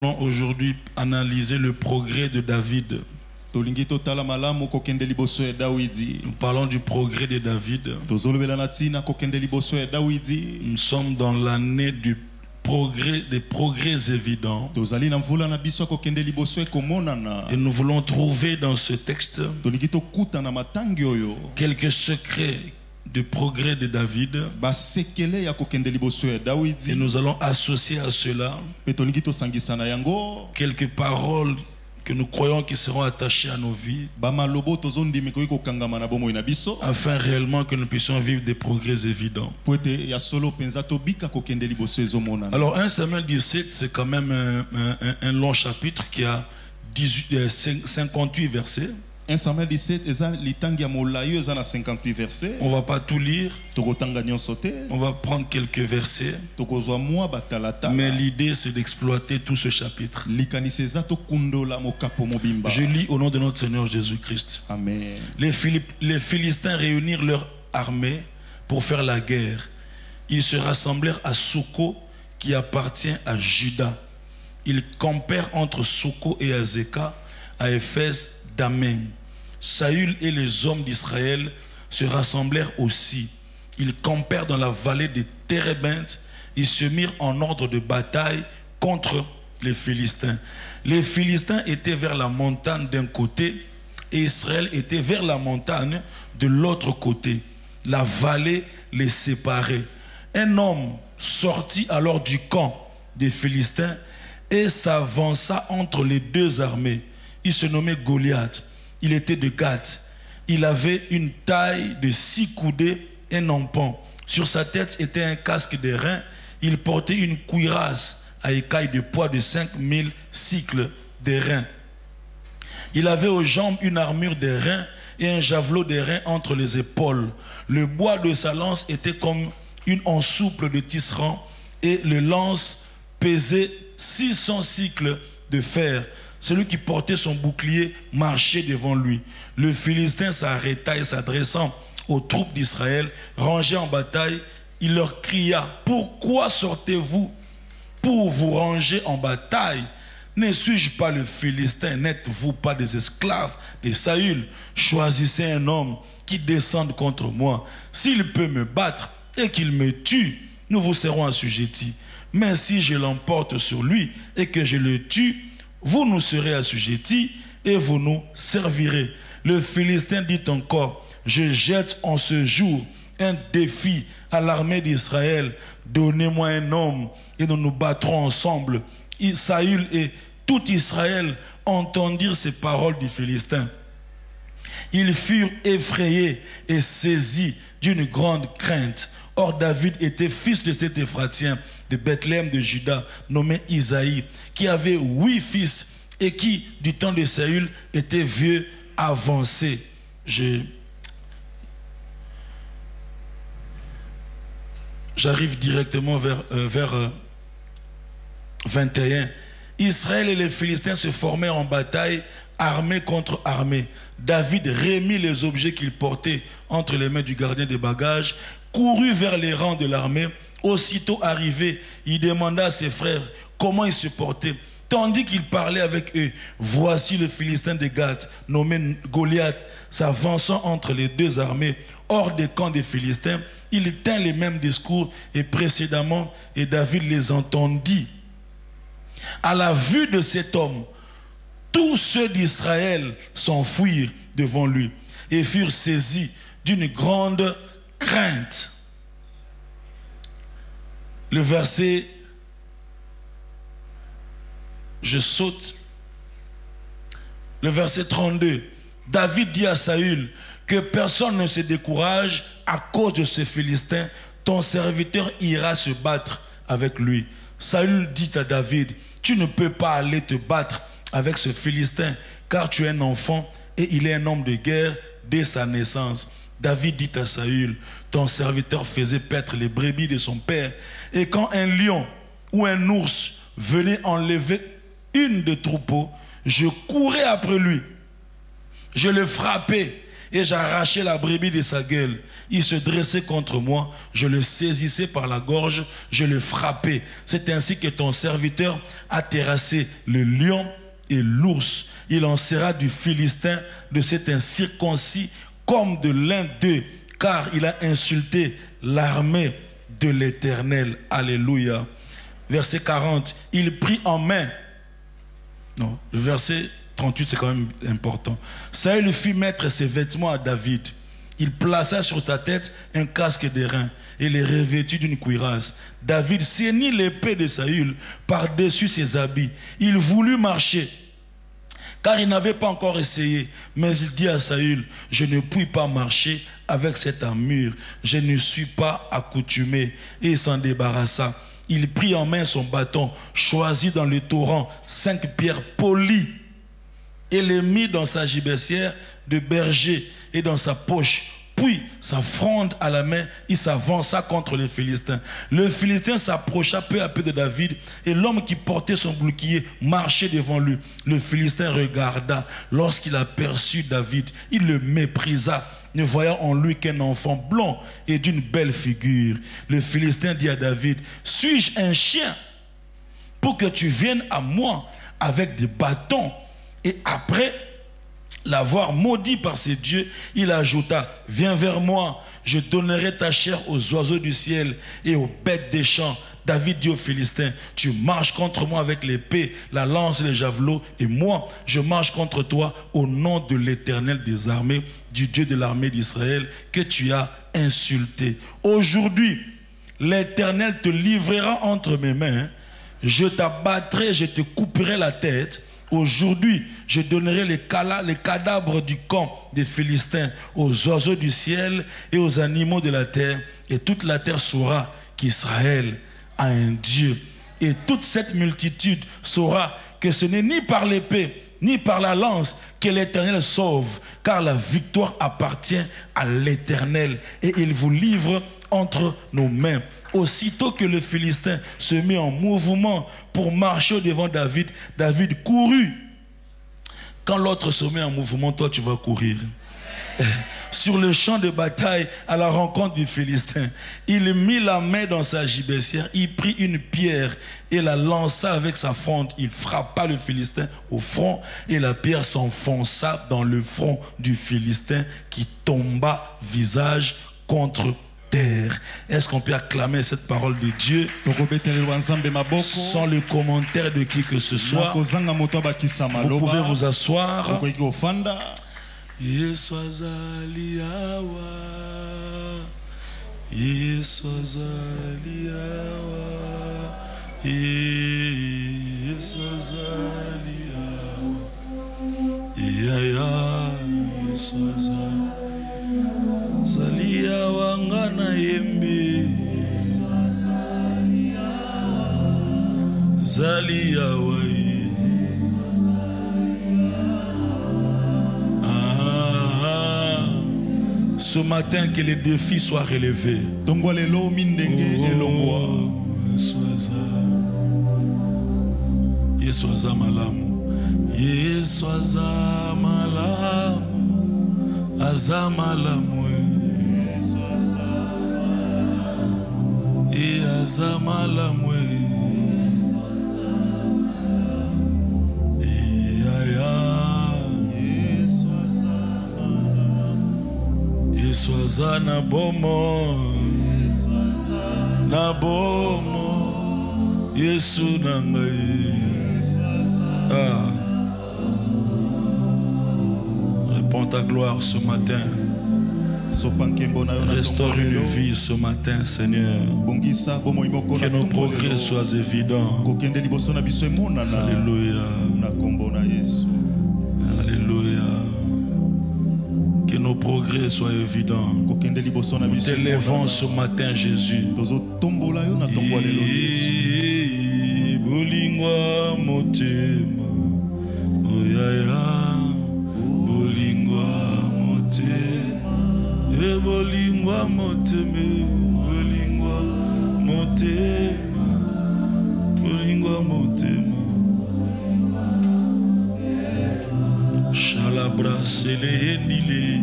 Nous allons aujourd'hui analyser le progrès de David. Nous parlons du progrès de David. Nous sommes dans l'année des progrès évidents. Et nous voulons trouver dans ce texte quelques secrets de progrès de David. Et nous allons associer à cela quelques paroles que nous croyons qui seront attachées à nos vies, afin réellement que nous puissions vivre des progrès évidents. Alors 1 Samuel 17, c'est quand même un long chapitre qui a 58 versets. 1 Samuel 17, on ne va pas tout lire. On va prendre quelques versets. Mais l'idée, c'est d'exploiter tout ce chapitre. Je lis au nom de notre Seigneur Jésus-Christ. Amen. Les Philistins réunirent leur armée pour faire la guerre. Ils se rassemblèrent à Soko, qui appartient à Juda. Ils campèrent entre Soko et Azeka, à Éphèse d'Amem. Saül et les hommes d'Israël se rassemblèrent aussi. Ils campèrent dans la vallée de Térébinthe. Ils se mirent en ordre de bataille contre les Philistins. Les Philistins étaient vers la montagne d'un côté et Israël était vers la montagne de l'autre côté. La vallée les séparait. Un homme sortit alors du camp des Philistins et s'avança entre les deux armées. Il se nommait Goliath. Il était de Gath. Il avait une taille de 6 coudées et un empan. Sur sa tête était un casque de reins. Il portait une cuirasse à écailles de poids de 5000 cycles de reins. Il avait aux jambes une armure de reins et un javelot de reins entre les épaules. Le bois de sa lance était comme une ensouple de tisserand et le lance pesait 600 cycles de fer. Celui qui portait son bouclier marchait devant lui. Le Philistin s'arrêta et s'adressant aux troupes d'Israël, rangées en bataille, il leur cria: « Pourquoi sortez-vous pour vous ranger en bataille? Ne suis-je pas le Philistin? N'êtes-vous pas des esclaves de Saül? Choisissez un homme qui descende contre moi. S'il peut me battre et qu'il me tue, nous vous serons assujettis. Mais si je l'emporte sur lui et que je le tue, vous nous serez assujettis et vous nous servirez. » Le Philistin dit encore: « Je jette en ce jour un défi à l'armée d'Israël. Donnez-moi un homme et nous nous battrons ensemble. » Saül et tout Israël entendirent ces paroles du Philistin. Ils furent effrayés et saisis d'une grande crainte. Or David était fils de cet Éphratien de Bethléem de Juda, nommé Isaïe, qui avait 8 fils et qui, du temps de Saül, était vieux avancé. J'arrive directement vers 21. Israël et les Philistins se formèrent en bataille, armée contre armée. David remit les objets qu'il portait entre les mains du gardien des bagages, courut vers les rangs de l'armée. Aussitôt arrivé, il demanda à ses frères comment ils se portaient. Tandis qu'il parlait avec eux, voici le Philistin de Gath, nommé Goliath, s'avançant entre les deux armées, hors des camps des Philistins. Il tint les mêmes discours et précédemment, et David les entendit. À la vue de cet homme, tous ceux d'Israël s'enfuirent devant lui et furent saisis d'une grande crainte. Le verset, je saute, le verset 32. David dit à Saül: « Que personne ne se décourage à cause de ce Philistin, ton serviteur ira se battre avec lui. » Saül dit à David: « Tu ne peux pas aller te battre avec ce Philistin, car tu es un enfant et il est un homme de guerre dès sa naissance. » David dit à Saül: « Ton serviteur faisait paître les brebis de son père, et quand un lion ou un ours venait enlever une des troupeaux, je courais après lui, je le frappais et j'arrachais la brebis de sa gueule. Il se dressait contre moi, je le saisissais par la gorge, je le frappais. C'est ainsi que ton serviteur a terrassé le lion et l'ours. Il en sera du Philistin, de cet incirconcis, comme de l'un d'eux, car il a insulté l'armée de l'Éternel. Alléluia. Verset 40, il prit en main. Non, le verset 38, c'est quand même important. Saül fit mettre ses vêtements à David. Il plaça sur ta tête un casque d'airain et les revêtit d'une cuirasse. David ceignit l'épée de Saül par-dessus ses habits. Il voulut marcher, car il n'avait pas encore essayé. Mais il dit à Saül, je ne puis pas marcher avec cette armure. Je ne suis pas accoutumé. Et il s'en débarrassa. Il prit en main son bâton, choisit dans le torrent 5 pierres polies et les mit dans sa gibecière de berger et dans sa poche. Puis, sa fronde à la main, il s'avança contre les Philistins. Le Philistin s'approcha peu à peu de David et l'homme qui portait son bouclier marchait devant lui. Le Philistin regarda. Lorsqu'il aperçut David, il le méprisa, ne voyant en lui qu'un enfant blond et d'une belle figure. Le Philistin dit à David, « Suis-je un chien pour que tu viennes à moi avec des bâtons ?» Et après l'avoir maudit par ses dieux, il ajouta, « Viens vers moi, je donnerai ta chair aux oiseaux du ciel et aux bêtes des champs. » David dit aux Philistins, « Tu marches contre moi avec l'épée, la lance et les javelots, et moi, je marche contre toi au nom de l'Éternel des armées, du Dieu de l'armée d'Israël, que tu as insulté. Aujourd'hui, l'Éternel te livrera entre mes mains, je t'abattrai, je te couperai la tête. Aujourd'hui, je donnerai les cadavres du camp des Philistins aux oiseaux du ciel et aux animaux de la terre. Et toute la terre saura qu'Israël a un Dieu. Et toute cette multitude saura que ce n'est ni par l'épée, ni par la lance que l'Éternel sauve, car la victoire appartient à l'Éternel. Et il vous livre entre nos mains. Aussitôt que le Philistin se mit en mouvement pour marcher devant David, David courut. Quand l'autre se met en mouvement, toi tu vas courir. Sur le champ de bataille à la rencontre du Philistin, il mit la main dans sa gibecière, il prit une pierre et la lança avec sa fronde. Il frappa le Philistin au front et la pierre s'enfonça dans le front du Philistin qui tomba visage contre terre. Est-ce qu'on peut acclamer cette parole de Dieu sans le commentaire de qui que ce soit? Vous pouvez vous asseoir. Yesu azali awa, Yesu azali awa, Yesu azali awa, Yesu azali awa ngana yembe, zali awa. Ce matin, que les défis soient relevés. Yesoza malamu, Yesoza malamu, azamalamu, azamalamu. Yesoza na bomo, na bomo, Yesu nangai. Réponds ta gloire ce matin. Restaure une vie ce matin, Seigneur. Que nos progrès soient évidents. Alléluia. Alléluia. Que nos progrès soient évidents. Nous t'élèvons ce matin, Jésus. Bolingwa motema, oyaya, bolingwa motema, bolingwa motema, bolingwa motema, bolingwa motema. Shalabra sele endile.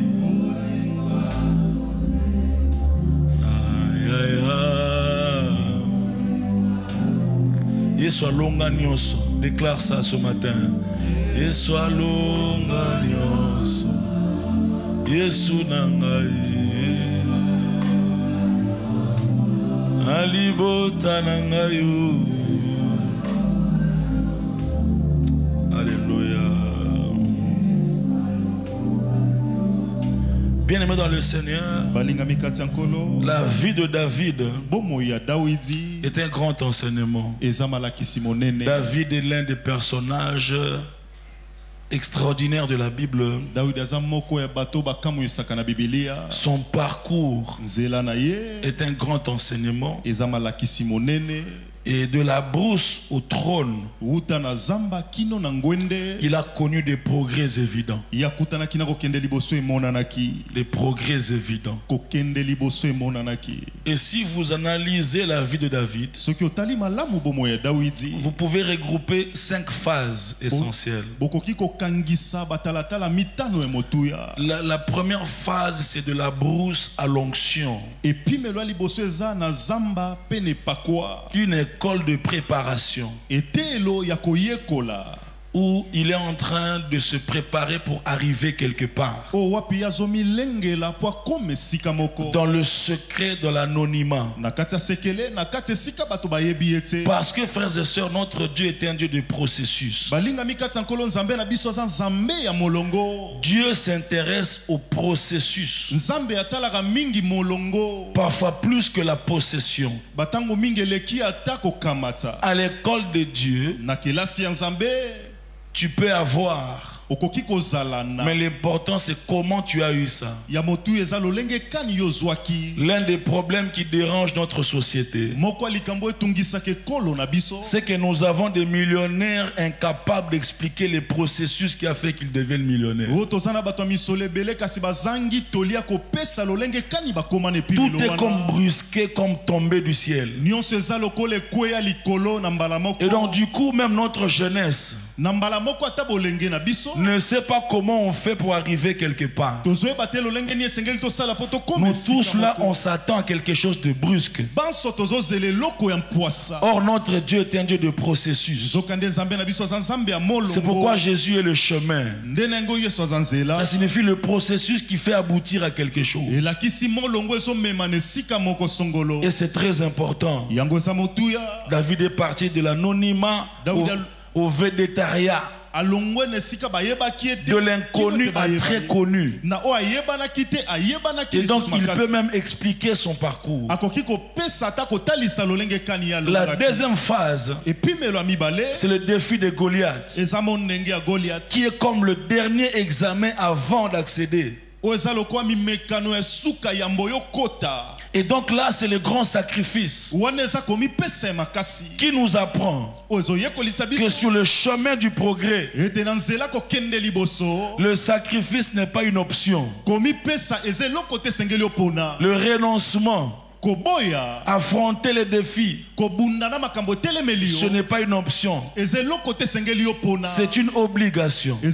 Yesu alonga nyonso. Déclare ça ce matin. Yesu alonga nyonso. Yesu nangai. Alibota nangai. Alléluia. Bien-aimé dans le Seigneur, la vie de David est un grand enseignement. David est l'un des personnages extraordinaires de la Bible. Son parcours est un grand enseignement. Et de la brousse au trône, il a connu des progrès évidents. Des progrès évidents. Et si vous analysez la vie de David, vous pouvez regrouper 5 phases essentielles. La première phase, c'est de la brousse à l'onction. Une école de préparation où il est en train de se préparer pour arriver quelque part. Dans le secret de l'anonymat. Parce que, frères et sœurs, notre Dieu est un Dieu de processus. Dieu s'intéresse au processus. Parfois plus que la possession. À l'école de Dieu, tu peux avoir, mais l'important c'est comment tu as eu ça. L'un des problèmes qui dérange notre société, c'est que nous avons des millionnaires incapables d'expliquer les processus qui a fait qu'ils deviennent millionnaires. Tout est comme brusqué, comme tombé du ciel. Et donc du coup, même notre jeunesse ne sait pas comment on fait pour arriver quelque part. Nous tous là, on s'attend à quelque chose de brusque. Or notre Dieu est un Dieu de processus. C'est pourquoi Jésus est le chemin. Ça signifie le processus qui fait aboutir à quelque chose. Et c'est très important. David est parti de l'anonymat au végétariat. De l'inconnu à très connu. Et donc il peut même expliquer son parcours. La deuxième phase, c'est le défi de Goliath, qui est comme le dernier examen avant d'accéder. Et donc là, c'est le grand sacrifice qui nous apprend que sur le chemin du progrès, le sacrifice n'est pas une option. Le renoncement, affronter les défis, ce n'est pas une option, c'est une obligation et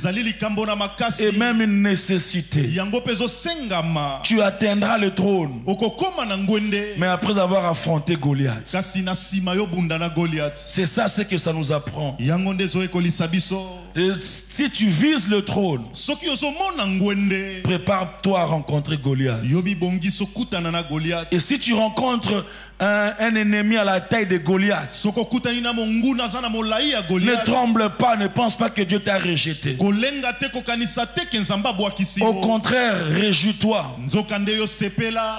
même une nécessité. Tu atteindras le trône, mais après avoir affronté Goliath. C'est ça ce que ça nous apprend. Et si tu vises le trône, prépare-toi à rencontrer Goliath. Et si tu rencontres un ennemi à la taille de Goliath, ne tremble pas, ne pense pas que Dieu t'a rejeté. Au contraire, réjouis-toi,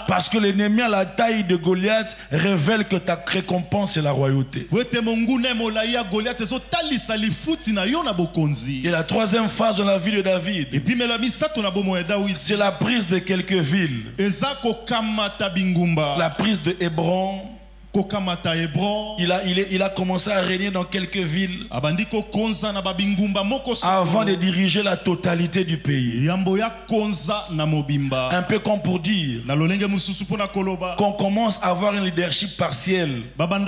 parce que l'ennemi à la taille de Goliath révèle que ta récompense est la royauté. Et la troisième phase de la vie de David, c'est la prise de quelques villes. La prise de Hébron. Il a commencé à régner dans quelques villes avant de diriger la totalité du pays. Un peu comme pour dire qu'on commence à avoir un leadership partiel avant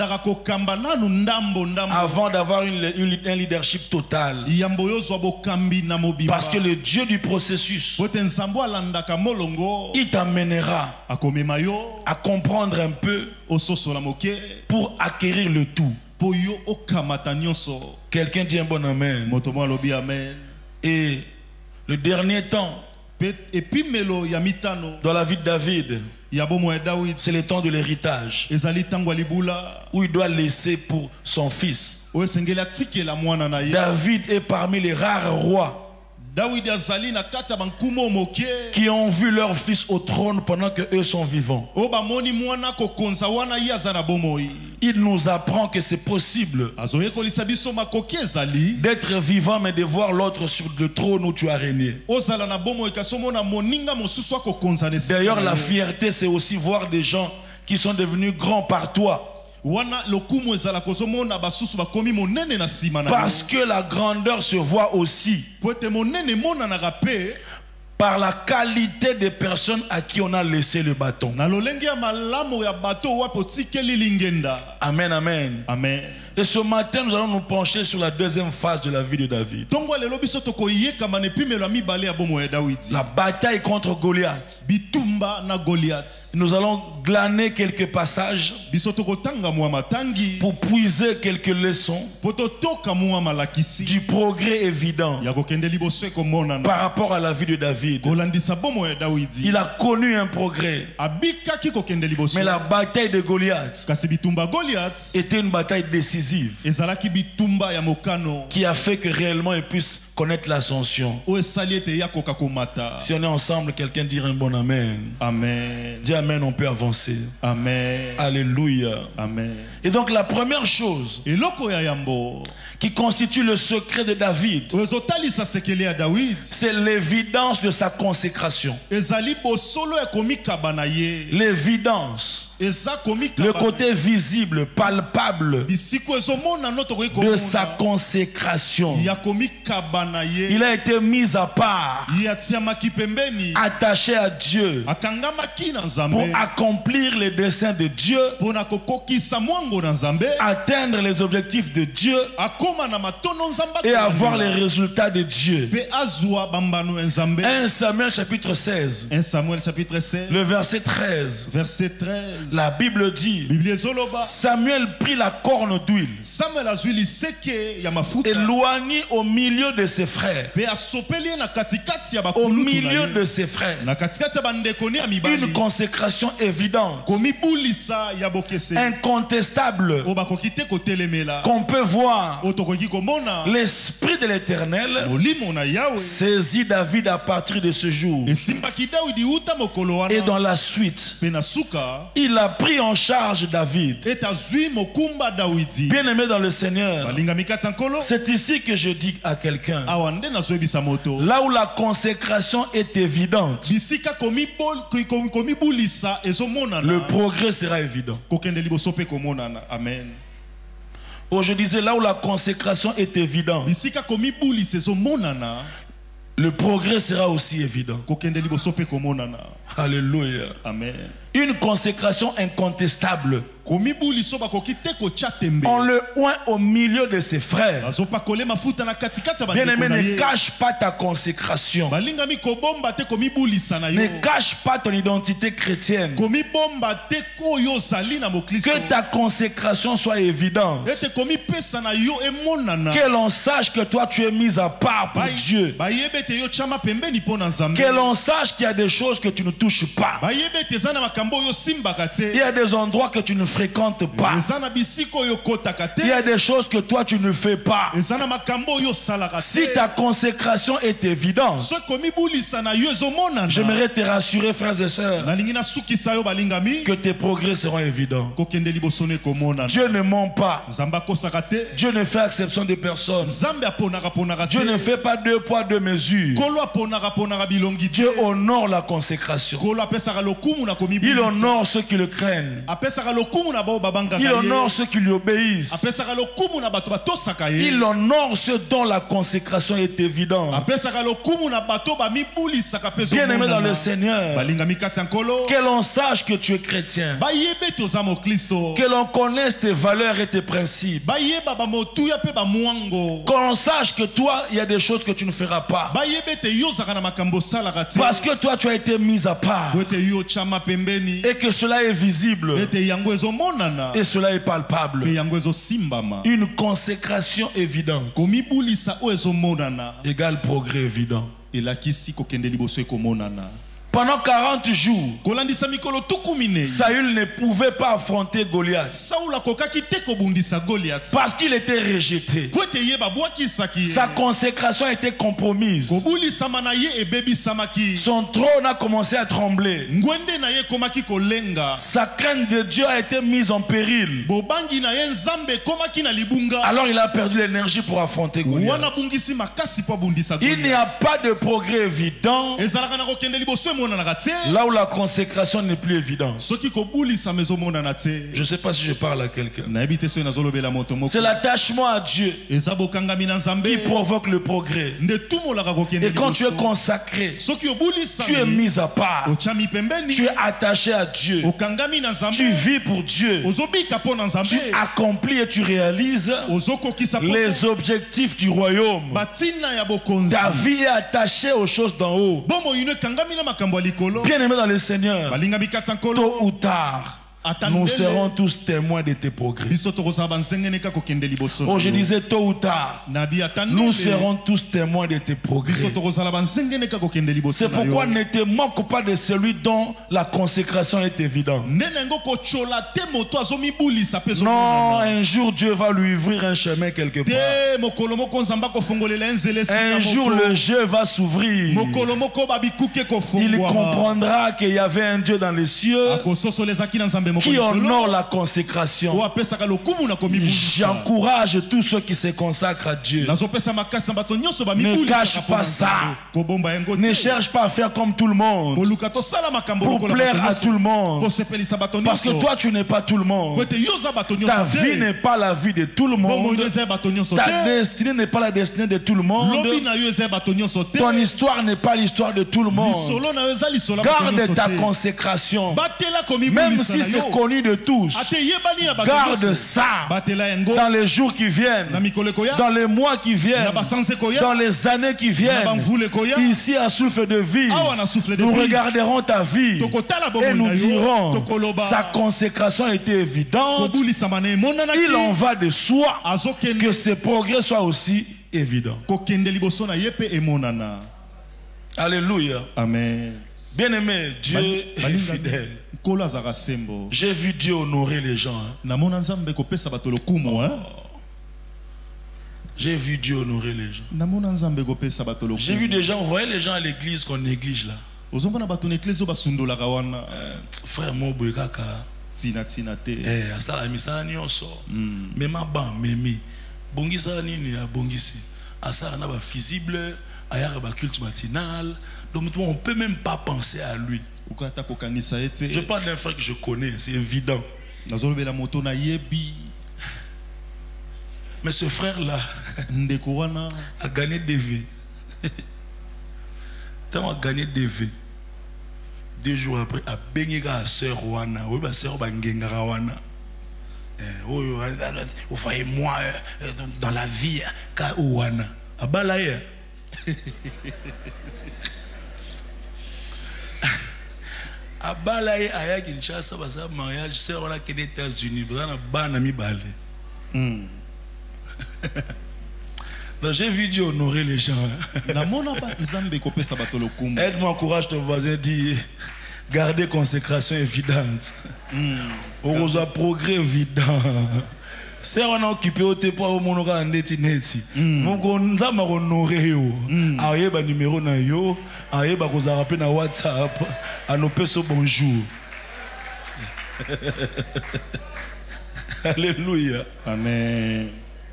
d'avoir un leadership total. Parce que le Dieu du processus, il t'amènera à comprendre un peu pour acquérir le tout. po yo okamata nyonso. Quelqu'un dit un bon amen. Moto mo alobi amen. Et le dernier temps, Et puis melo ya mitano dans la vie de David, ya bomo ya David c'est le temps de l'héritage, ezali tango libula où il doit laisser pour son fils. o sengela tikela mwana na ye. David est parmi les rares rois David azali na kati ya bankumo moke qui ont vu leur fils au trône pendant que eux sont vivants. o bamoni mwana kokonza wana ye aza na bomoi. Il nous apprend que c'est possible azoyekolisa biso makoki ezali d'être vivant mais de voir l'autre sur le trône où tu as régné. ozala na bomoi kasomona moninga mosusu akokonza na esika. D'ailleurs, la fierté, c'est aussi voir des gens qui sont devenus grands par toi. wana lokumu ezala kozomona basusu bakomi monene na sima na Parce que la grandeur se voit aussi po ete monene monanaka pe par la qualité des personnes à qui on a laissé le bâton. na lolenge ya malamu ya bato wapo tikeli lingenda. Amen, amen. Amen. Et ce matin, nous allons nous pencher sur la deuxième phase de la vie de David. Tongo lelo biso tokoyeka manepimelo ya mibale ya bomo ya Dawidi. La bataille contre Goliath. Bitumba na Goliath. Nous allons glaner quelques passages Biso tokotanga mwa matangi pour puiser quelques leçons poto toka mwa malakisi du progrès évident ya kokende liboso ekomona par rapport à la vie de David. kolandisa bomo ya Dawidi. Il a connu un progrès, Abikaki kokende liboso. mais la bataille de Goliath Kasi bitumba Goliath était une bataille décisive ezalaki bitumba ya mokano qui a fait que réellement il puisse connaître l'ascension. o esali ete ya koka komata. Si on est ensemble, quelqu'un dit un bon amen. Amen. Dis amen, on peut avancer. Amen. Alléluia. Amen. Et donc la première chose Eloko ya yambo qui constitue le secret de David, ozotalisa sekele ya David c'est l'évidence de sa consécration. ezali bosolo ya komikaba na ye. L'évidence, Eza komikaba le côté visible, palpable bisiko ezomona no tokoki de sa komona consécration. ya komikaba na ye. Il a été mis à part, Ye atiamaki pembeni attaché à Dieu akangamaki na pour Nzambe accomplir les desseins de Dieu, mpona kokokisa mwango na Nzambe atteindre les objectifs de Dieu akoma na matono Nzambe et avoir les résultats de Dieu. pe azwa bambano ya Nzambe. 1 Samuel chapitre 16, 1 Samuel chapitre 16 le verset 13. verset 13. La Bible dit, Biblia ezoloba Samuel prit la corne d'huile, Samuel azwi liseke ya mafuta éloigné au milieu de ses frères, pe asopeli ye na katikati ya au bakulutu milieu na de ye. ses frères. Na katikati ya bandeko ne ya Une mibali consécration évidente, komibulisa ya bokeseni incontestable, o bakoki te kotelemela qu'on peut voir. o tokoki komona L'esprit de l'Éternel molimo na Yawe saisit David à partir de ce jour. esimbaki Dawidi uta mokolo Et wana dans la suite, pe na suka il a pris en charge David. ete azwi mokumba Dawidi. Bien-aimé dans le Seigneur, balingami kati ya nkolo c'est ici que je dis à quelqu'un, awa nde nazoyebisa moto là où la consécration est évidente, bisika komibulisa le ezomonana progrès sera évident. kokende liboso mpe komonana. Amen. Oh, je disais, là où la consécration est évidente, bisika komibulisa ezomonana le progrès sera aussi évident. kokende liboso mpe komonana. Alléluia. Amen. Une consécration incontestable. komibuliso bakoki te kotya tembe On le oint au milieu de ses frères. bazopakole mafuta na katikati ya Bien-aimé, bandeko na ne ye. cache pas ta consécration. balingami kobomba te komibulisa na yo. Ne cache pas ton identité chrétienne. komibomba te oyo ozali na mokristo. Que ta consécration soit évidente. ete komipesa na yo emonana. Que l'on sache que toi tu es mis à part pour Dieu. bayebe ete yo tyama pembeni mpo na Nzambe. Que l'on sache qu'il y a des choses que tu ne touches pas. bayebe ete eza na makambo oyo simbaka te. Il y a des endroits que tu ne fréquentes pas. eza na bisika oyo kotaka te. Il y a des choses que toi tu ne fais pas. eza na makambo oyo osalaka te. Si ta consécration est évidente, soki komibulisa na yo ezomonana. j'aimerais te rassurer, frères et sœurs, nalingi nasukisa yo balingami. que tes progrès seront évidents. kokende liboso ne komonana. Dieu ne ment pas. Nzambe akosaka te. Dieu ne fait exception de personne. Nzambe aponaka te. Dieu ne fait pas deux poids, deux mesures. kolo aponaka bilongi te. Dieu honore la consécration. kolo apesaka lokumu na Il komibulisa. honore ceux qui le craignent. apesaka lokumu na bao babangaka Il ye. honore ceux qui lui obéissent. apesaka lokumu na bato batosaka ye. Il honore ceux dont la consécration est évidente. apesaka lokumu na bato bamibulisaka pe Bien-aimé dans le Seigneur, balingami kati ya nkolo. que l'on sache que tu es chrétien. bayebe toza mokristo. Que l'on connaisse tes valeurs et tes principes. bayeba bamotuya pe bamwango. Que l'on sache que toi, il y a des choses que tu ne feras pas. bayebe te yo ozaka na makambo osalaka te. Parce que toi, tu as été mis à part. po ete yo chama pembeni Et que cela est visible. ete yango ezomonana Et cela est palpable. pe yango ezosimbama Une consécration évidente komibulisa oyo ezomonana égale progrès évident. elakisi kokende liboso ekomonana. Pendant 40 jours, kolandisa mikolo tukumine Saül ne pouvait pas affronter Goliath Saul akokaki te kobundisa Goliath parce qu'il était rejeté. po ete ye babwakisaki ye Sa consécration a été compromise. kobulisama na ye ebebisamaki Son trône a commencé à trembler. ngwende na ye ekomaki kolenga Sa crainte de Dieu a été mise en péril. bobangi na ye nzambe ekomaki na libunga Alors il a perdu l'énergie pour affronter wana Goliath. bungisi makasi po abundisa Il n'y a Goliath pas de progrès évident ezalaka na kokende liboso emonanaka te là où la consécration n'est plus évidente. soki kobulisama ezomonana te. Je ne sais pas si je parle à quelqu'un. nayebi te soki nazolobela moto moko C'est l'attachement à Dieu eza bokangami na nzambe qui provoque le progrès. nde tumolaka kokende Et quand tu es liboso consacré, soki tu es obulisami mis à part. ochami pembeni Tu es attaché à Dieu. okangami na nzambe Tu vis pour Dieu. ozobika mpo na Tu nzambe accomplis et tu réalises ozokokisa les objectifs du royaume. batina ya bokonzi Ta vie est attachée aux choses d'en haut. bomoi ino ekangami na makambo ya likolo Bien-aimé dans le Seigneur, balingami kati ya tôt nkolo ou tard, nous serons tous témoins de tes progrès. biso tokozala banzengene kaka kokende liboso na Oh, je yo. disais tôt ou tard, nabi nous atandele serons tous témoins de tes biso progrès. tokozala banzengene kaka kokende liboso C'est na yo. pourquoi ne te moque pas de celui dont la consécration est évidente. nde na yango kotyola te moto azomibulisa mpe Non, ezomonana un jour Dieu va lui ouvrir un chemin quelque part. te mokolo moko nzambe akofongolela nzela Un esika jour moko. le jeu va s'ouvrir. mokolo moko babikuke Il kofungwama comprendra qu'il y avait un Dieu dans les cieux akososolezaki na nzambe moko qui likolo, honore la consécration. oyo apesaka lokumu na komibulisa J'encourage tous ceux qui se consacrent à Dieu. nazopesa makasi na bato nyonso Ne cache pas ça. kobomba yango Ne te cherche pas à faire comme tout le monde koluka tosala makambo pour lokola plaire bato à nyonso, tout le monde. kosepelisa bato Parce que nyonso toi, tu n'es pas tout le po monde. ete yo oza bato Ta nyonso vie te n'est pas la vie de tout le bomoi monde. ino eza ya bato nyonso Ta te destinée n'est pas la destinée de tout le monde. lobi na yo eza ya bato nyonso te Ton histoire n'est pas l'histoire de tout le monde. lisolo na yo eza lisolo ya bato Garde nyonso ta te consécration. batela Même komibulisa si na c'est yo connu de tous. ate yebani ya bato Garde nyonso ça batela yango dans les jours qui na viennent, mikolo ekoya dans les mois qui na viennent, basanza ekoya dans les années qui na viennent. bamvula ekoya Ici à Souffle de Vie, awa na souffle de nous vie regarderons ta vie tokotala et bomoi nous na yo dirons tokoloba sa consécration était évidente. kobulisama na emonanaki Il en va de soi que azokende ses progrès soient aussi évidents. kokende liboso na ye mpe emonana. Alléluia. Amen. Bien-aimé, Dieu est fidèle. nkolo azalaka sembo J'ai vu Dieu honorer les gens. Hein. namona nzambe kopesa bato lokumu J'ai vu Dieu honorer les gens. namona nzambe kopesa bato J'ai vu lokumu des gens, vous voyez les gens à l'église qu'on néglige là. ozomona bato na eklesi oyo basundolaka wana Frère Moboy Kaka, tina te asala misala nyonso. Mema ba memi. Bongisa nini ya bongisi. Asala na ba visible, ayaka ba culte matinal. Donc on peut même pas penser à lui. okata kokanisa ye te Je parle d'un frère que je connais, c'est évident. nazolobela moto nayebi Mais ce frère-là ndeko wana a gagné des vies. Tant a gagné des vies. 2 jours après, a baigné à sœur Wana. Oui, ma sœur Bangengara Wana. Vous voyez, moi, dans la vie, Wana. A Balaye. A Balaye, à Kinshasa, ça mariage, sœur Wana qui est aux États-Unis. Vous avez un ban ami balé. Donc j'ai vu Dieu honorer les gens. namona ba nzambe kopesa bato lokumu Aide-moi, encourage ton voisin, dis gardez consécration évidente. On a progrès évident. C'est on a occupé au tepo au monoka ndeti neti. Donc on a honoré yo. Aye ba numéro na yo, aye ba ko za rappeler na WhatsApp, à nos peso bonjour. Alléluia. amen.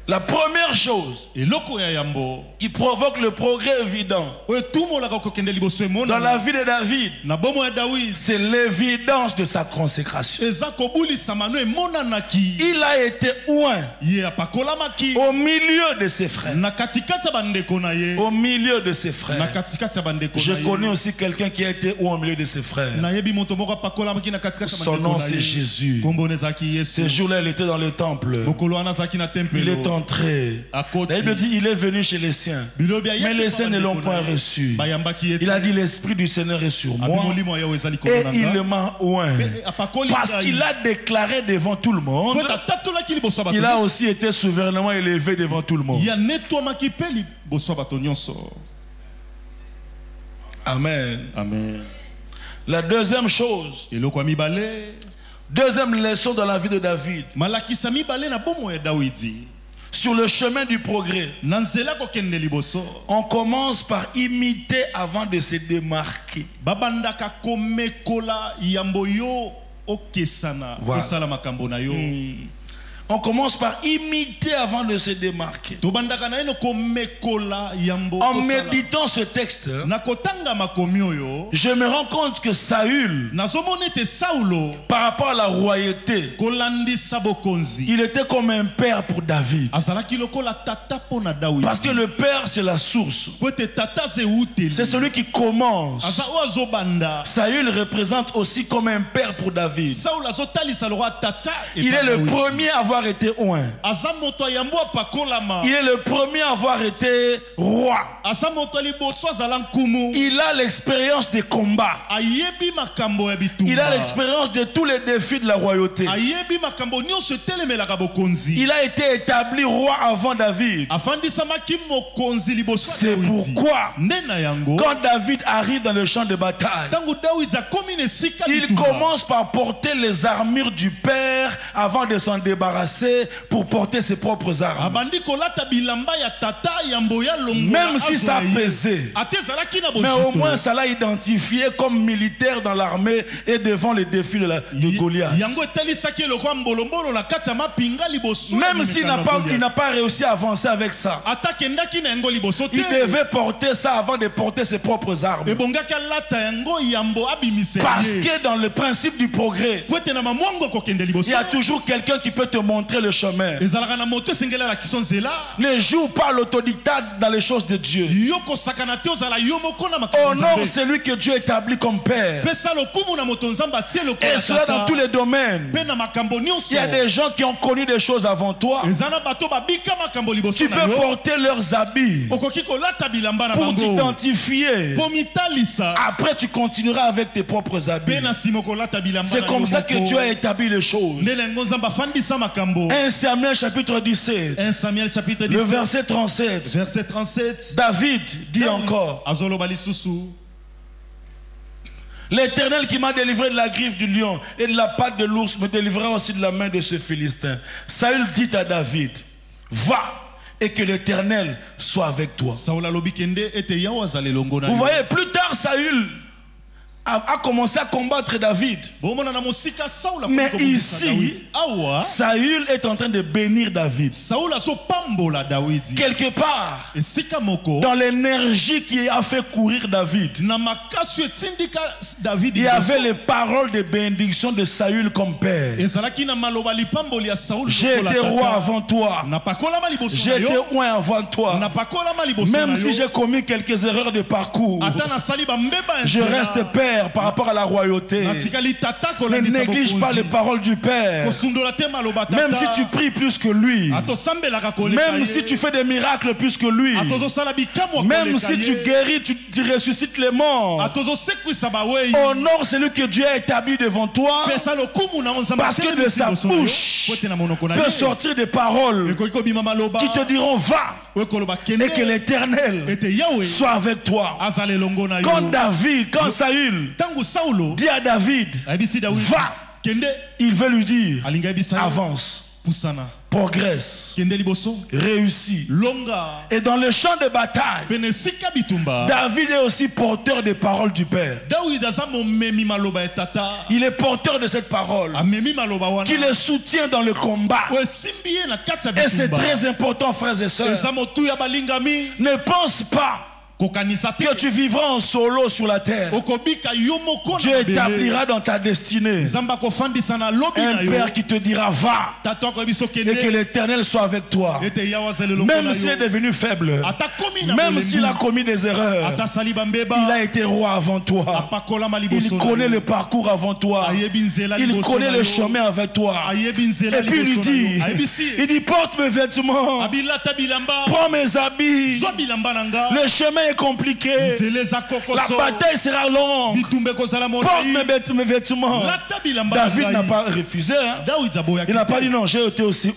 La première chose eloko ya yambo qui provoque le progrès évident oyo tumolaka kokende liboso dans la emonana vie de David, na bomo ya dawidi c'est l'évidence de sa consécration. eza kobulisama no emonanaki Il a été oint ye apakolamaki au milieu de ses frères. na katikati ya bandeko na ye Au milieu de ses na frères. katikati ya bandeko Je na ye connais aussi quelqu'un qui a été oint au milieu de ses frères. nayebi moto moko apakolamaki na katikati ya Son bandeko nom na c'est ye Jésus. kombo na ezalaki Ce yesu jour-là, il était dans le temple. mokolo wana azalaki na Il est tempelo entré. La Bible dit il est venu chez les siens. Mais les siens ne l'ont point reçu. Il a dit l'Esprit du Seigneur est sur moi. Et il m'a oint. Parce qu'il a déclaré devant tout le monde. Il a aussi été souverainement élevé devant tout le monde. Amen. Amen. La deuxième chose, deuxième leçon dans la vie de David, sur le chemin du progrès, on commence par imiter avant de se démarquer. Voilà. On commence par imiter avant de se démarquer. En méditant ce texte, je me rends compte que Saül, par rapport à la royauté, il était comme un père pour David. Parce que le père, c'est la source. C'est celui qui commence. Saül représente aussi comme un père pour David. Il est le premier à avoir été oint. Il est le premier à avoir été roi. Il a l'expérience des combats. Il a l'expérience de tous les défis de la royauté. Il a été établi roi avant David. C'est pourquoi quand David arrive dans le champ de bataille, il commence par porter les armures du père avant de s'en débarrasser pour porter ses propres armes. Même si ça pesait, mais au moins ça l'a identifié comme militaire dans l'armée et devant les défis de Goliath. Même s'il n'a pas réussi à avancer avec ça, il devait porter ça avant de porter ses propres armes. Parce que dans le principe du progrès, il y a toujours quelqu'un qui peut te montrer le chemin. Ne joue pas l'autodictate dans les choses de Dieu. Honore celui que Dieu établit comme père. Et cela dans tous les domaines. Il y a des gens qui ont connu des choses avant toi. Tu peux porter leurs habits pour t'identifier. Après tu continueras avec tes propres habits. C'est comme ça que Dieu a établi les choses. 1 Samuel chapitre 17. 1 Samuel chapitre 17. Le verset 37. Verset 37. David dit encore: L'Éternel qui m'a délivré de la griffe du lion et de la patte de l'ours me délivrera aussi de la main de ce Philistin. Saül dit à David: Va et que l'Éternel soit avec toi. Vous voyez, plus tard Saül a commencé à combattre David. Mais ici, Saül est en train de bénir David. Quelque part, dans l'énergie qui a fait courir David, il y avait les paroles de bénédiction de Saül comme père. J'ai été roi avant toi. J'ai été oint avant toi. Même si j'ai commis quelques erreurs de parcours, je reste père par rapport à la royauté. Ne néglige pas les paroles du père. Même si tu pries plus que lui, même si tu fais des miracles plus que lui, même si tu guéris, tu ressuscites les morts, honore celui que Dieu a établi devant toi, parce que de sa bouche peut sortir des paroles qui te diront: va et que l'Éternel soit avec toi. Quand Saül dit à David: va, il veut lui dire: avance, progresse, réussit. Et dans le champ de bataille, David est aussi porteur des paroles du Père. Il est porteur de cette parole qui le soutient dans le combat. Et c'est très important, frères et sœurs. Ne pense pas que tu vivras en solo sur la terre. Dieu établira dans ta destinée un Père qui te dira va, et que l'Éternel soit avec toi. Même s'il est devenu faible, même s'il a commis des erreurs, il a été roi avant toi. Il connaît le parcours avant toi. Il connaît le chemin avec toi. Et puis il dit porte mes vêtements, prends mes habits. Le chemin est compliqué, la bataille sera longue. Porte mes vêtements. David n'a pas refusé, hein? Il n'a pas dit non, j'ai été aussi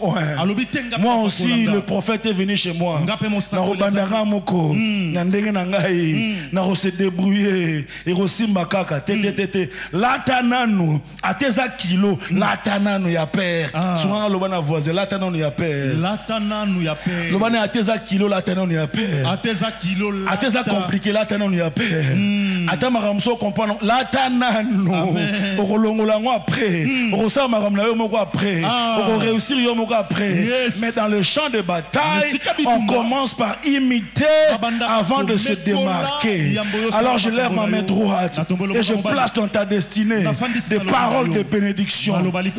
moi aussi le prophète est venu chez moi. Se débrouiller et aussi makaka latananu ateza kilo latananu ya père souvent le bana voisin latananu ya père le bana ateza kilo latananu ya père ateza compliqué latananu ya père ata maramso comprendre latananu okolongola ngo après okosala maram na yo moko après réussir yo moko après mais dans le champ de bataille on commence par imiter avant de se démarquer. Alors je lève ma main droite et je place dans ta destinée des paroles de bénédiction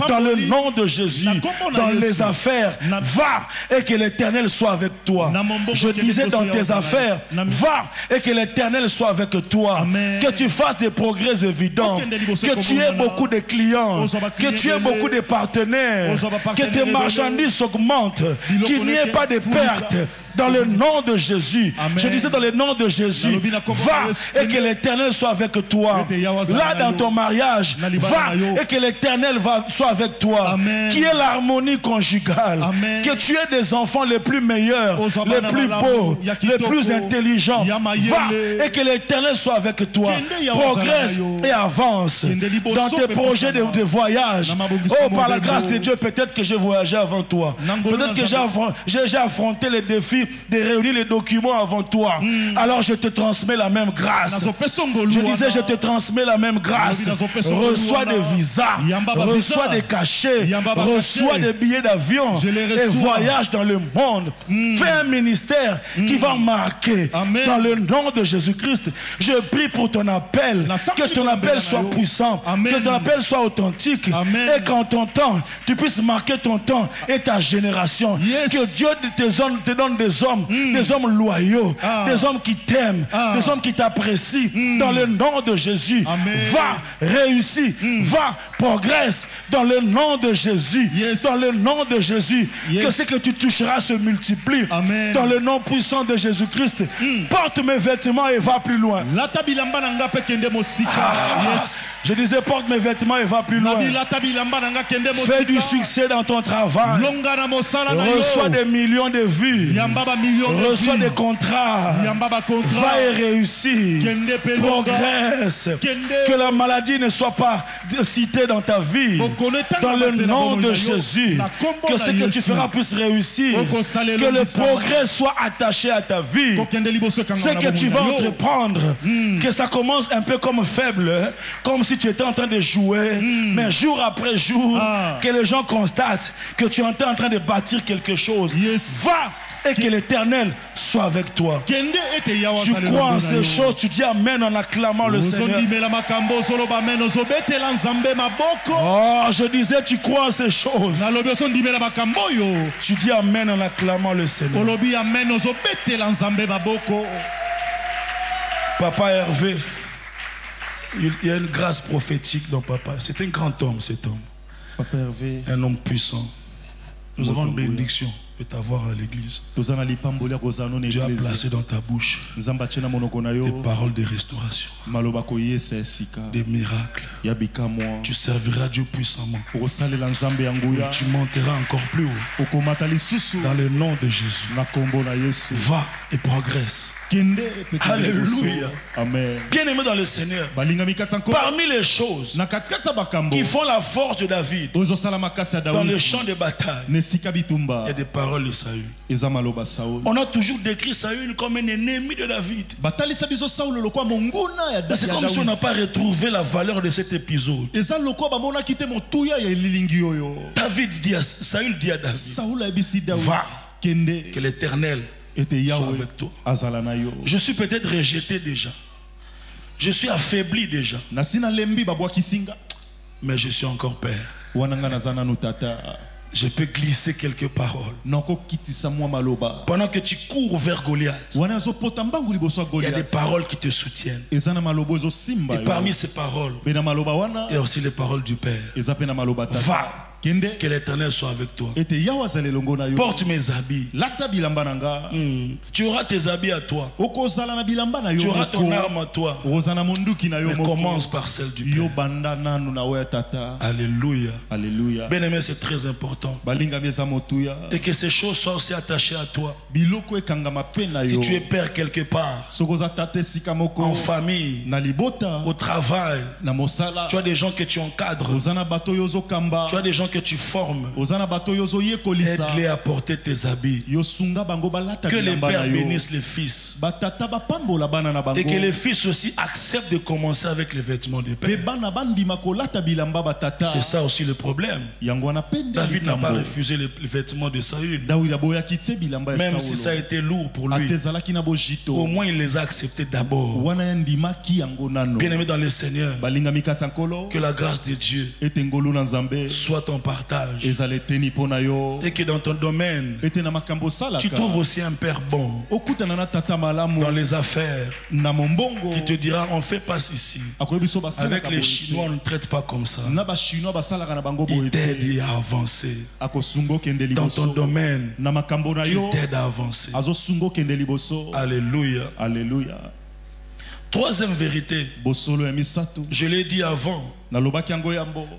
dans le nom de Jésus. Dans les affaires, va et que l'Éternel soit avec toi. Je disais dans tes affaires, va et que l'Éternel soit avec toi. Que tu fasses des progrès évidents, que tu aies beaucoup de clients, que tu aies beaucoup de partenaires, que tes marchandises augmentent, qu'il n'y ait pas de pertes. Dans le nom de Jésus. Je disais dans le nom de Jésus, va et que l'Éternel soit avec toi. Là dans ton mariage, va et que l'Éternel soit avec toi. Qui est l'harmonie conjugale. Que tu aies des enfants les plus meilleurs, les plus beaux, les plus intelligents. Va et que l'Éternel soit avec toi. Progresse et avance dans tes projets de voyage. Oh, par la grâce de Dieu, peut-être que j'ai voyagé avant toi. Peut-être que j'ai affronté les défis de réunir les documents avant toi. Alors je te transmets la même grâce. Je disais, je te transmets la même grâce. Reçois des visas, reçois des cachets, reçois des billets d'avion et voyage dans le monde. Fais un ministère qui va marquer dans le nom de Jésus-Christ. Je prie pour ton appel, que ton appel soit puissant, que ton appel soit authentique et qu'en ton temps, tu puisses marquer ton temps et ta génération. Que Dieu te donne des hommes loyaux, des hommes qui t'aiment, des hommes qui t'apprécient dans le nom de Jésus. Va, réussis, va, progresse dans le nom de Jésus. Dans le nom de Jésus. Que ce que tu toucheras se multiplie. Dans le nom puissant de Jésus-Christ. Porte mes vêtements et va plus loin. Je disais porte mes vêtements et va plus loin. Fais du succès dans ton travail. Reçois des millions de vues. Reçois des contrats. Va et réussis. Progresse. Que la maladie ne soit pas citée dans ta vie. Dans le nom de Jésus. Que ce que tu feras puisse réussir. Que le progrès soit attaché à ta vie. Ce que tu vas entreprendre, que ça commence un peu comme faible, comme si tu étais en train de jouer, mais jour après jour, que les gens constatent que tu es en train de bâtir quelque chose. Va et que l'Éternel soit avec toi. Tu crois en ces choses, tu dis amen en acclamant le Seigneur. Oh, je disais, tu crois en ces choses. Tu dis amen en acclamant le Seigneur. Papa Hervé, il y a une grâce prophétique dans papa. C'est un grand homme, cet homme. Papa Hervé, un homme puissant. Nous avons une bénédiction de t'avoir à l'église. Tu as placé dans ta bouche des paroles de restauration, des miracles. Tu serviras Dieu puissamment. Et tu monteras encore plus haut. Dans le nom de Jésus. Va et progresse. Alléluia. Amen. Bien-aimé dans le Seigneur, parmi les choses qui font la force de David dans le champ de bataille, il y a des paroles de Saül. On a toujours décrit Saül comme un ennemi de David. C'est comme si on n'a pas retrouvé la valeur de cet épisode. David dit à Saül, dit à David, va, que l'Éternel soit avec toi. Je suis peut-être rejeté déjà. Je suis affaibli déjà. Mais je suis encore père. Je peux glisser quelques paroles. Pendant que tu cours vers Goliath, il y a des paroles qui te soutiennent. Et parmi ces paroles, il y a aussi les paroles du Père. Va, que l'Éternel soit avec toi. Porte mes habits. Tu auras tes habits à toi. Tu auras ton arme à toi. Mais commence par celle du Père. Alléluia. Alléluia. Bien-aimé, c'est très important. Et que ces choses soient aussi attachées à toi. Si tu es père quelque part, en famille, au travail, tu as des gens que tu encadres, tu as des gens que tu formes, aide-les à porter tes habits. Que les pères bénissent les fils et que les fils aussi acceptent de commencer avec les vêtements des pères. C'est ça aussi le problème. David n'a pas refusé les vêtements de Saül, même si ça a été lourd pour lui. Au moins il les a acceptés d'abord. Bien-aimé dans le Seigneur, que la grâce de Dieu soit ton partage et que dans ton domaine tu trouves aussi un père bon dans les affaires qui te dira on fait pas ici. Avec les Chinois on ne traite pas comme ça. Il t'aide à avancer dans ton domaine. Il t'aide à avancer. Alléluia. Alléluia. Troisième vérité, je l'ai dit avant,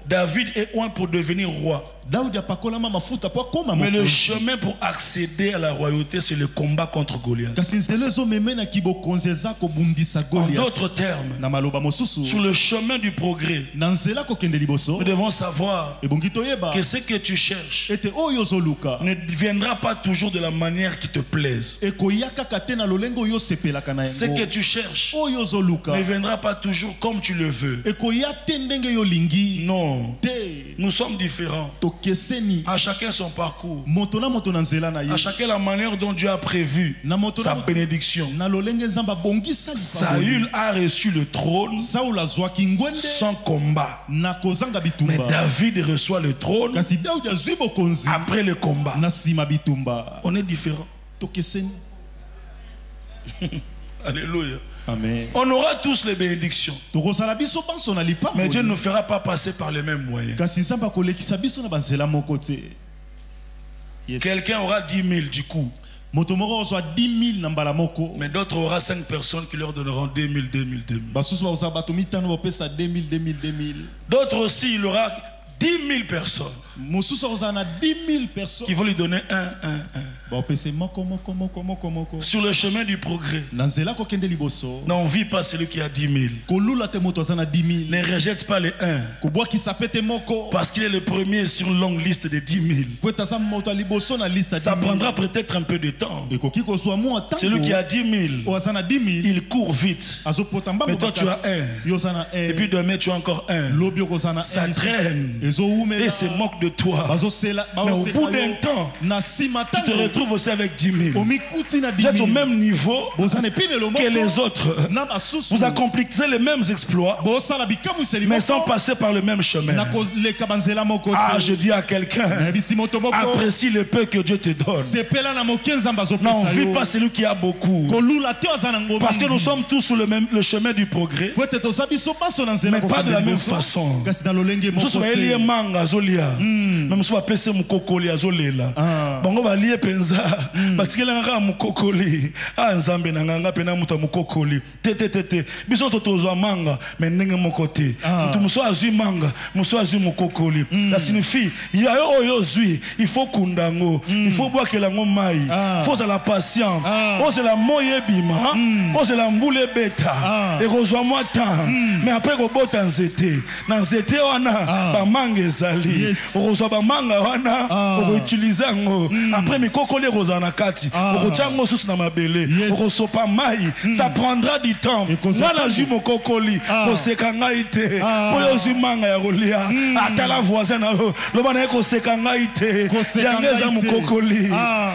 David est oint pour devenir roi. Mais le chemin pour accéder à la royauté, c'est le combat contre Goliath. En d'autres termes, sur le chemin du progrès, nous devons savoir que ce que tu cherches ne viendra pas toujours de la manière qui te plaise. Ce que tu cherches ne viendra pas toujours comme tu le veux. Non, nous sommes différents. À chacun son parcours. À chacun la manière dont Dieu a prévu sa bénédiction. Saül a reçu le trône sans combat. Mais David reçoit le trône après le combat. On est différents. Alléluia. Amen. On aura tous les bénédictions. Mais Dieu ne nous fera pas passer par les mêmes moyens. Quelqu'un aura 10 000 du coup. Mais d'autres aura 5 personnes qui leur donneront 2 000, 2 000, 2 000. D'autres aussi, il aura 10 000 personnes qui vont lui donner un. Sur le chemin du progrès, on ne vit pas celui qui a 10 000. Ne rejette pas les 1 parce qu'il est le premier sur une longue liste de 10 000. Ça prendra peut-être un peu de temps. Celui qui a 10 000, il court vite. Mais toi tu as 1. Et puis demain tu as encore 1. Ça traîne et se moque de toi. Mais au bout d'un temps, tu te retrouves aussi avec 10 000. Vous êtes au même niveau que les autres. Vous accomplissez les mêmes exploits, mais sans passer par le même chemin. Ah, je dis à quelqu'un, apprécie le peu que Dieu te donne. Non, on ne vit pas celui qui a beaucoup. Parce que nous sommes tous sur le chemin du progrès, mais pas de la même façon. Même si on pèse mon cocoli azolela, bango balie penza, batikela nga mukokoli, nzambe na nga pena muta mukokoli, tete, biso tozo manga, mais ndenge mokote, mutu muso azui manga, muso azui mukokoli. Ça signifie, il y a oyo zui, il faut kundango, il faut boire que la mai, il faut la patience, oh c'est la moye bima, oh c'est la mboule beta, et rejoins moi tant, mais après robot en zété, wana ba manga ezali. okozwa manga wana okoutiliser yango après mikokoli ekozala na kati okotia yango susu na mabele okosopa mai ça prendra du temps nga nazwi mokokoli koseka ngai te po yo ozwi manga ya kolia atala voisin na yo loba na ye koseka ngai te yango eza mokokoli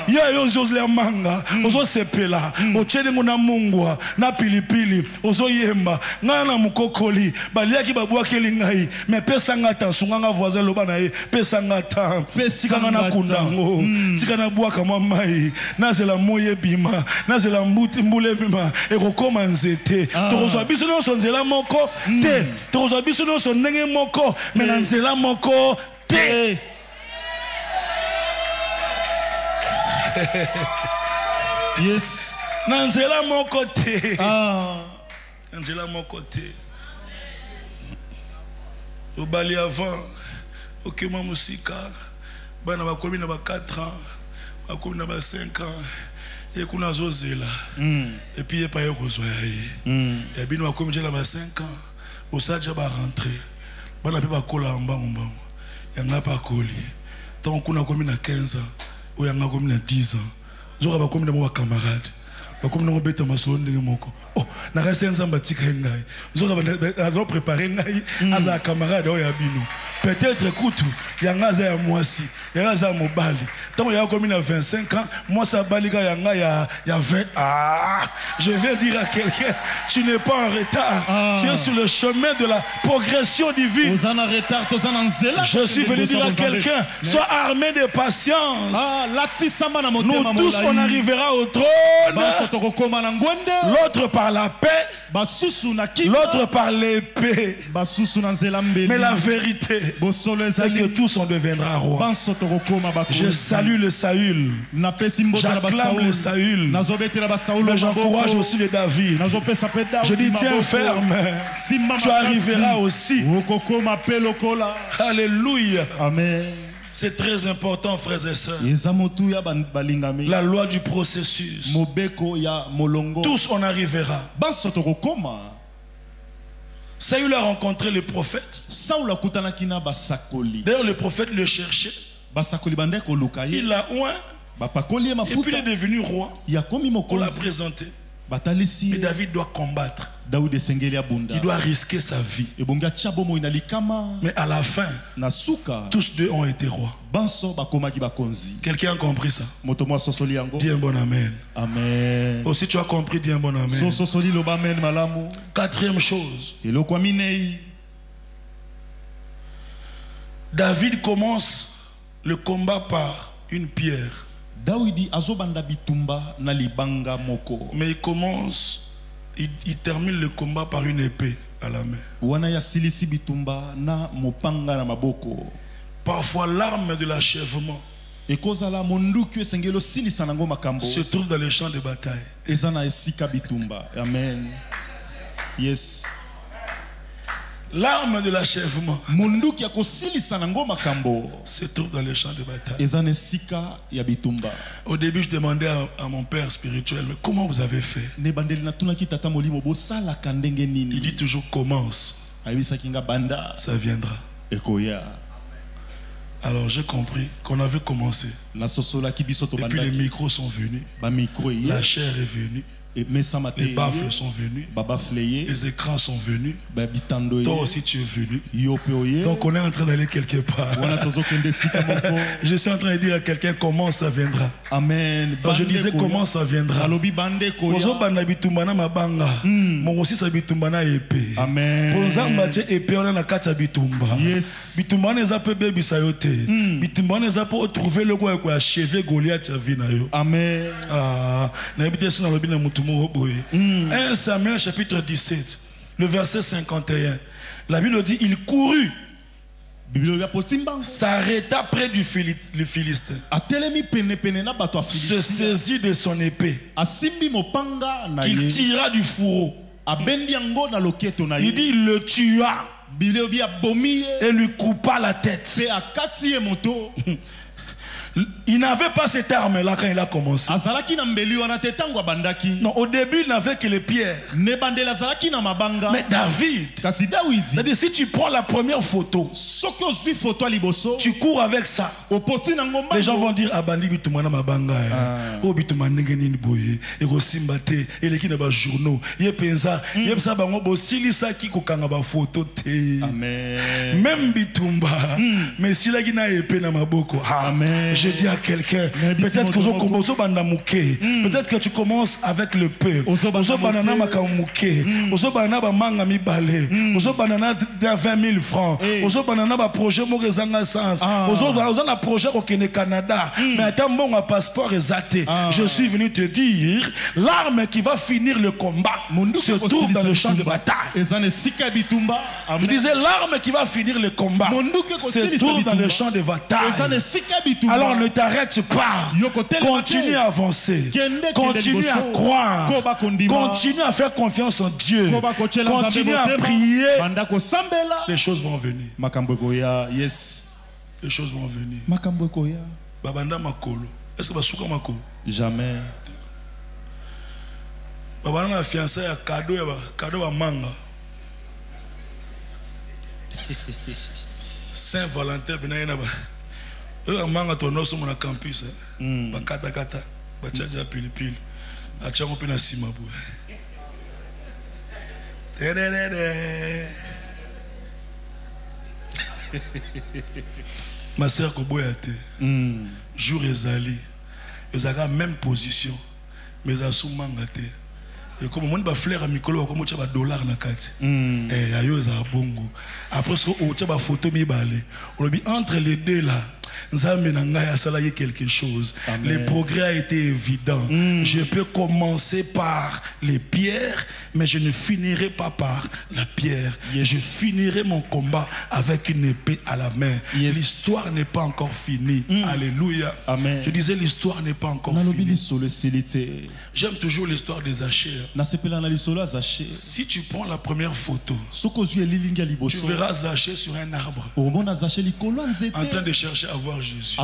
yo ozozlia manga ozosepela otyelingo na mungwa na pilipili ozoyemba nga na mokokoli baliaki babwakeli ngai me pesa nga ta sunga nga voisin loba na ye pesa nga ta tika nga na kundango tika na bwaka mwa mai nazela moye bima nazela mbule bima ekokoma nzete tokozwa biso nyonso nzela moko te tokozwa biso nyonso ndenge moko me na nzela moko te. Yes. Na nzela moko te. Na nzela moko te. Obali avant okema musika bana bakomi na ba 4 ans bakomi na ba 5 ans et kuna zozela et puis pas yokozwa ye et bino bakomi déjà ba 5 ans osaja ba rentrer bana pe bakola mbangombango yanga pa koli donc kuna komi na 15 ans ou yanga komi na 10 ans zoka bakomi na mo camarade bakomi na beta masolo ndenge moko oh na resenza mbatika ngai zoka ba préparer ngai aza camarade o ya bino peut-être kutu yanga za ya mwasi yanga za mobali tant ya komi na 25 ans moi ça balika yanga ya 20 je vais dire à quelqu'un tu n'es pas en retard tu es sur le chemin de la progression divine. Je suis venu dire à quelqu'un sois armé de patience. Nous tous on arrivera au trône, l'autre par la paix, l'autre par l'épée, mais la vérité c'est que tous on deviendra roi. Je salue le Saül, j'acclame le Saül, mais j'encourage aussi le David. Je dis tiens ferme, tu arriveras aussi. Alléluia. Amen. C'est très important, frères et sœurs. La loi du processus. Tous on arrivera. Saül a rencontré le prophète. D'ailleurs, le prophète le cherchait. Il l'a oint. Et puis il est devenu roi. On l'a présenté. Mais David doit combattre. Il doit risquer sa vie. Mais à la fin, tous deux ont été rois. Quelqu'un a compris ça? Dis un bon amen. Amen. Aussi tu as compris, dis un bon amen. Quatrième chose, David commence le combat par une pierre. Mais il termine le combat par une épée à la main. Parfois l'arme de l'achèvement se trouve dans les champs de bataille. Amen. Yes. L'arme de l'achèvement se trouve dans les champs de bataille. Au début, je demandais à mon père spirituel, mais comment vous avez fait? Il dit toujours commence, ça viendra. Alors j'ai compris qu'on avait commencé. Et puis les micros sont venus, la chair est venue. Les baffles sont venus, les écrans sont venus, toi aussi tu es venu. Donc on est en train d'aller quelque part. Je suis en train de dire à quelqu'un comment ça viendra. Amen. Donc je disais comment ça viendra. Amen. 1 Samuel chapitre 17, le verset 51. La Bible dit il courut, s'arrêta près du Philistin, se saisit de son épée, qu'il tira du fourreau. Il dit il le tua et lui coupa la tête. Il n'avait pas cette arme-là quand il a commencé. azalaki na mbeli wana te tango abandaki. Non, au début, il n'avait que les pierres. Ne bandela azalaki na mabanga. Mais David, Kasi Dawidi, c'est-à-dire si tu prends la première photo, soki ozwi photo liboso, tu cours avec ça. opoti na ngomba. Les gens vont dire abandi bitumana mabanga o bitumana ngeni ni boye e ko simbate eleki na ba journaux ye penza ye pesa bango bosilisa ki kokanga ba photo te. Amen. Même bitumba mais si la gina épée na maboko. Amen. Je dis à quelqu'un, peut-être que vous commencez bandamuke, peut-être que tu commences avec le peu ozo banana makamuke ozo banana ba manga mi balé ozo banana 20 000 francs ozo banana ba projet mo rezanga sens ozo na projet au Canada mais attends mon passeport exacté. Je suis venu te dire l'arme qui va finir le combat se trouve dans le champ de bataille. Je disais l'arme qui va finir le combat se trouve dans le champ de bataille. Alors ne t'arrête pas, continue à avancer, continue à croire, continue à faire confiance en Dieu, continue à prier. Les choses vont venir. Les choses vont venir. Babanda makolo. Est-ce que basuka makolo? Jamais. Babanda na fiancé ya cadeau ya manga. Saint-Valentin bina ba. Le manga tono so na campus. Ba kata kata, ba chaja pilipili. Acha mo pina sima bo. Ma sœur Koboyate, jour ezali, ezaka même position, mais asu mangate. Et comme on va fleur à mikolo, comme on tient $1 na kati. Eh, ayo za bongo. Après ce qu'on tient photo mi balé, on dit entre les deux là. Quelque chose. Amen. Le progrès a été évident. Je peux commencer par les pierres, mais je ne finirai pas par la pierre. Je finirai mon combat avec une épée à la main. L'histoire n'est pas encore finie. Alléluia. Amen. Je disais l'histoire n'est pas encore finie. J'aime toujours l'histoire des Zachée. Si tu prends la première photo, tu verras Zachée sur un arbre en train de chercher à voir Jésus.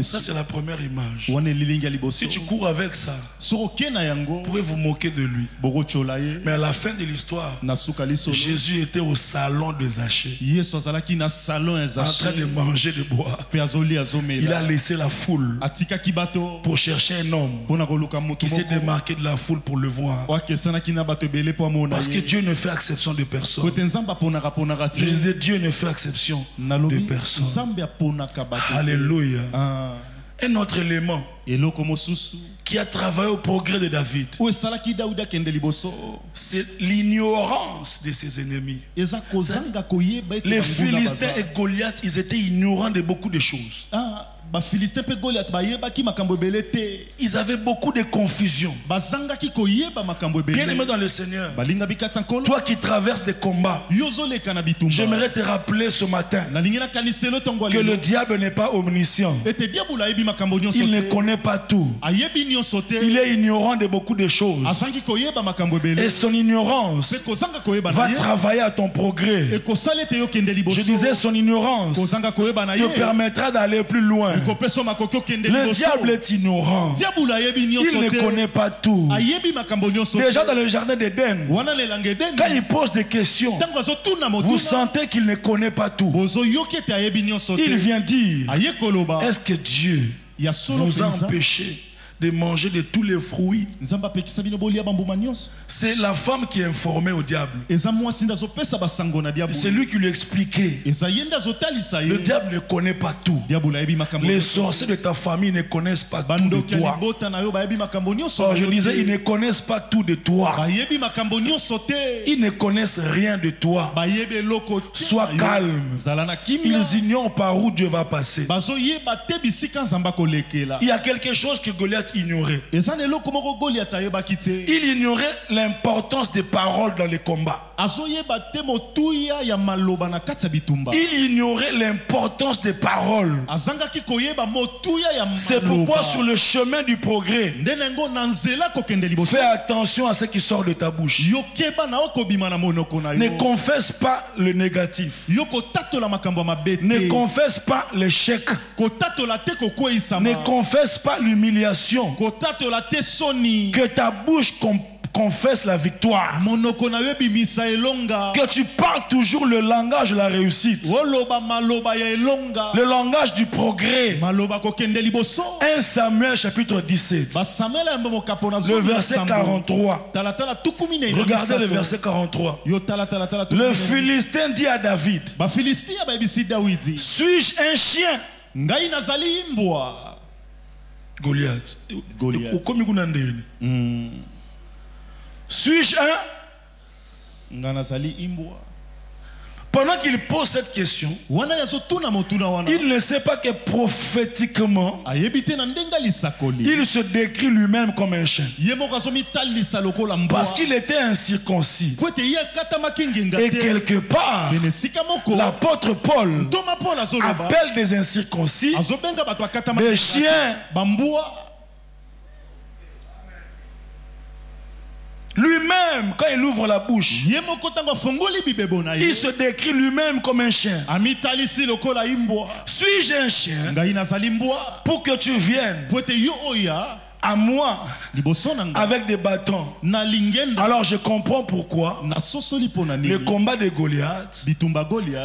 Ça c'est la première image. Si tu cours avec ça, vous pouvez vous moquer de lui. Mais à la fin de l'histoire, Jésus était au salon de Zachée, en train de manger, de boire. Il a laissé la foule pour chercher un homme qui s'est démarqué de la foule pour le voir. Parce que Dieu ne fait exception de personne. Je disais, Dieu ne fait exception de personne. Alléluia. Un autre élément qui a travaillé au progrès de David, c'est l'ignorance de ses ennemis. Les Philistins et Goliath, ils étaient ignorants de beaucoup de choses. Ils avaient beaucoup de confusion. Bien aimé dans le Seigneur, toi qui traverses des combats, j'aimerais te rappeler ce matin que le diable n'est pas omniscient. Il ne connaît pas tout. Il est ignorant de beaucoup de choses. Et son ignorance va travailler à ton progrès. Je disais, son ignorance te permettra d'aller plus loin. Le diable est ignorant. Il ne connaît pas tout. Déjà dans le jardin d'Éden, quand il pose des questions, vous sentez qu'il ne connaît pas tout. Il vient dire, est-ce que Dieu vous a empêché de manger de tous les fruits? C'est la femme qui est informée au diable. C'est lui qui lui expliquait. Le diable ne connaît pas tout. Les sorciers de ta famille ne connaissent pas tout de toi. Alors je disais, ils ne connaissent pas tout de toi. Ils ne connaissent rien de toi. Sois calme. Ils ignorent par où Dieu va passer. Il y a quelque chose que Goliath Goliath ignorait. Il ignorait l'importance des paroles dans les combats. Il ignorait l'importance des paroles. C'est pourquoi sur le chemin du progrès, fais attention à ce qui sort de ta bouche. Ne confesse pas le négatif. Ne confesse pas l'échec. Ne confesse pas l'humiliation. Que ta bouche confesse la victoire. Que tu parles toujours le langage de la réussite. Le langage du progrès. 1 Samuel chapitre 17. Le verset 43. Regardez le verset 43. Le Philistin dit à David: suis-je un chien? Goliath. Suis-je un? Pendant qu'il pose cette question, il ne sait pas que prophétiquement, il se décrit lui-même comme un chien. Parce qu'il était incirconcis. Et quelque part, l'apôtre Paul appelle des incirconcis des chiens. Lui-même, quand il ouvre la bouche, il se décrit lui-même comme un chien. Suis-je un chien pour que tu viennes à moi avec des bâtons? Alors je comprends pourquoi le combat de Goliath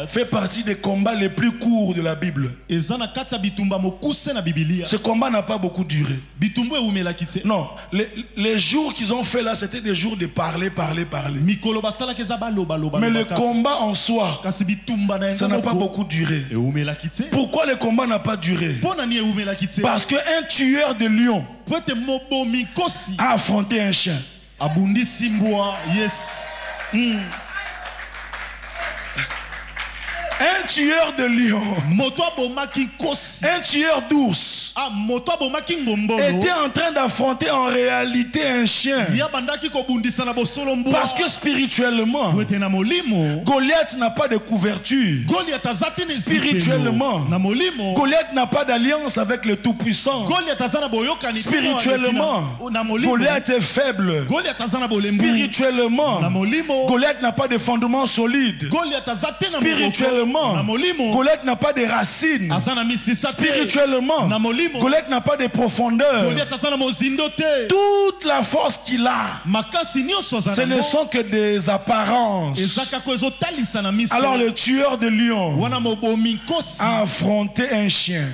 fait partie des combats les plus courts de la Bible. Ce combat n'a pas beaucoup duré. Non, les jours qu'ils ont fait là, c'était des jours de parler. Mais le combat en soi, ça n'a pas beaucoup duré. Pourquoi le combat n'a pas duré? Parce qu'un tueur de lions a affronté un chien. Un tueur de lion, un tueur d'ours était en train d'affronter en réalité un chien. Parce que spirituellement, Goliath n'a pas de couverture. Spirituellement, Goliath n'a pas d'alliance avec le Tout-Puissant. Spirituellement, Goliath est faible. Spirituellement, Goliath n'a pas de fondement solide. Spirituellement, Goliath n'a pas de racines. Spirituellement, Goliath n'a pas de profondeur. Toute la force qu'il a, ce ne sont que des apparences. Alors le tueur de lion a affronté un chien.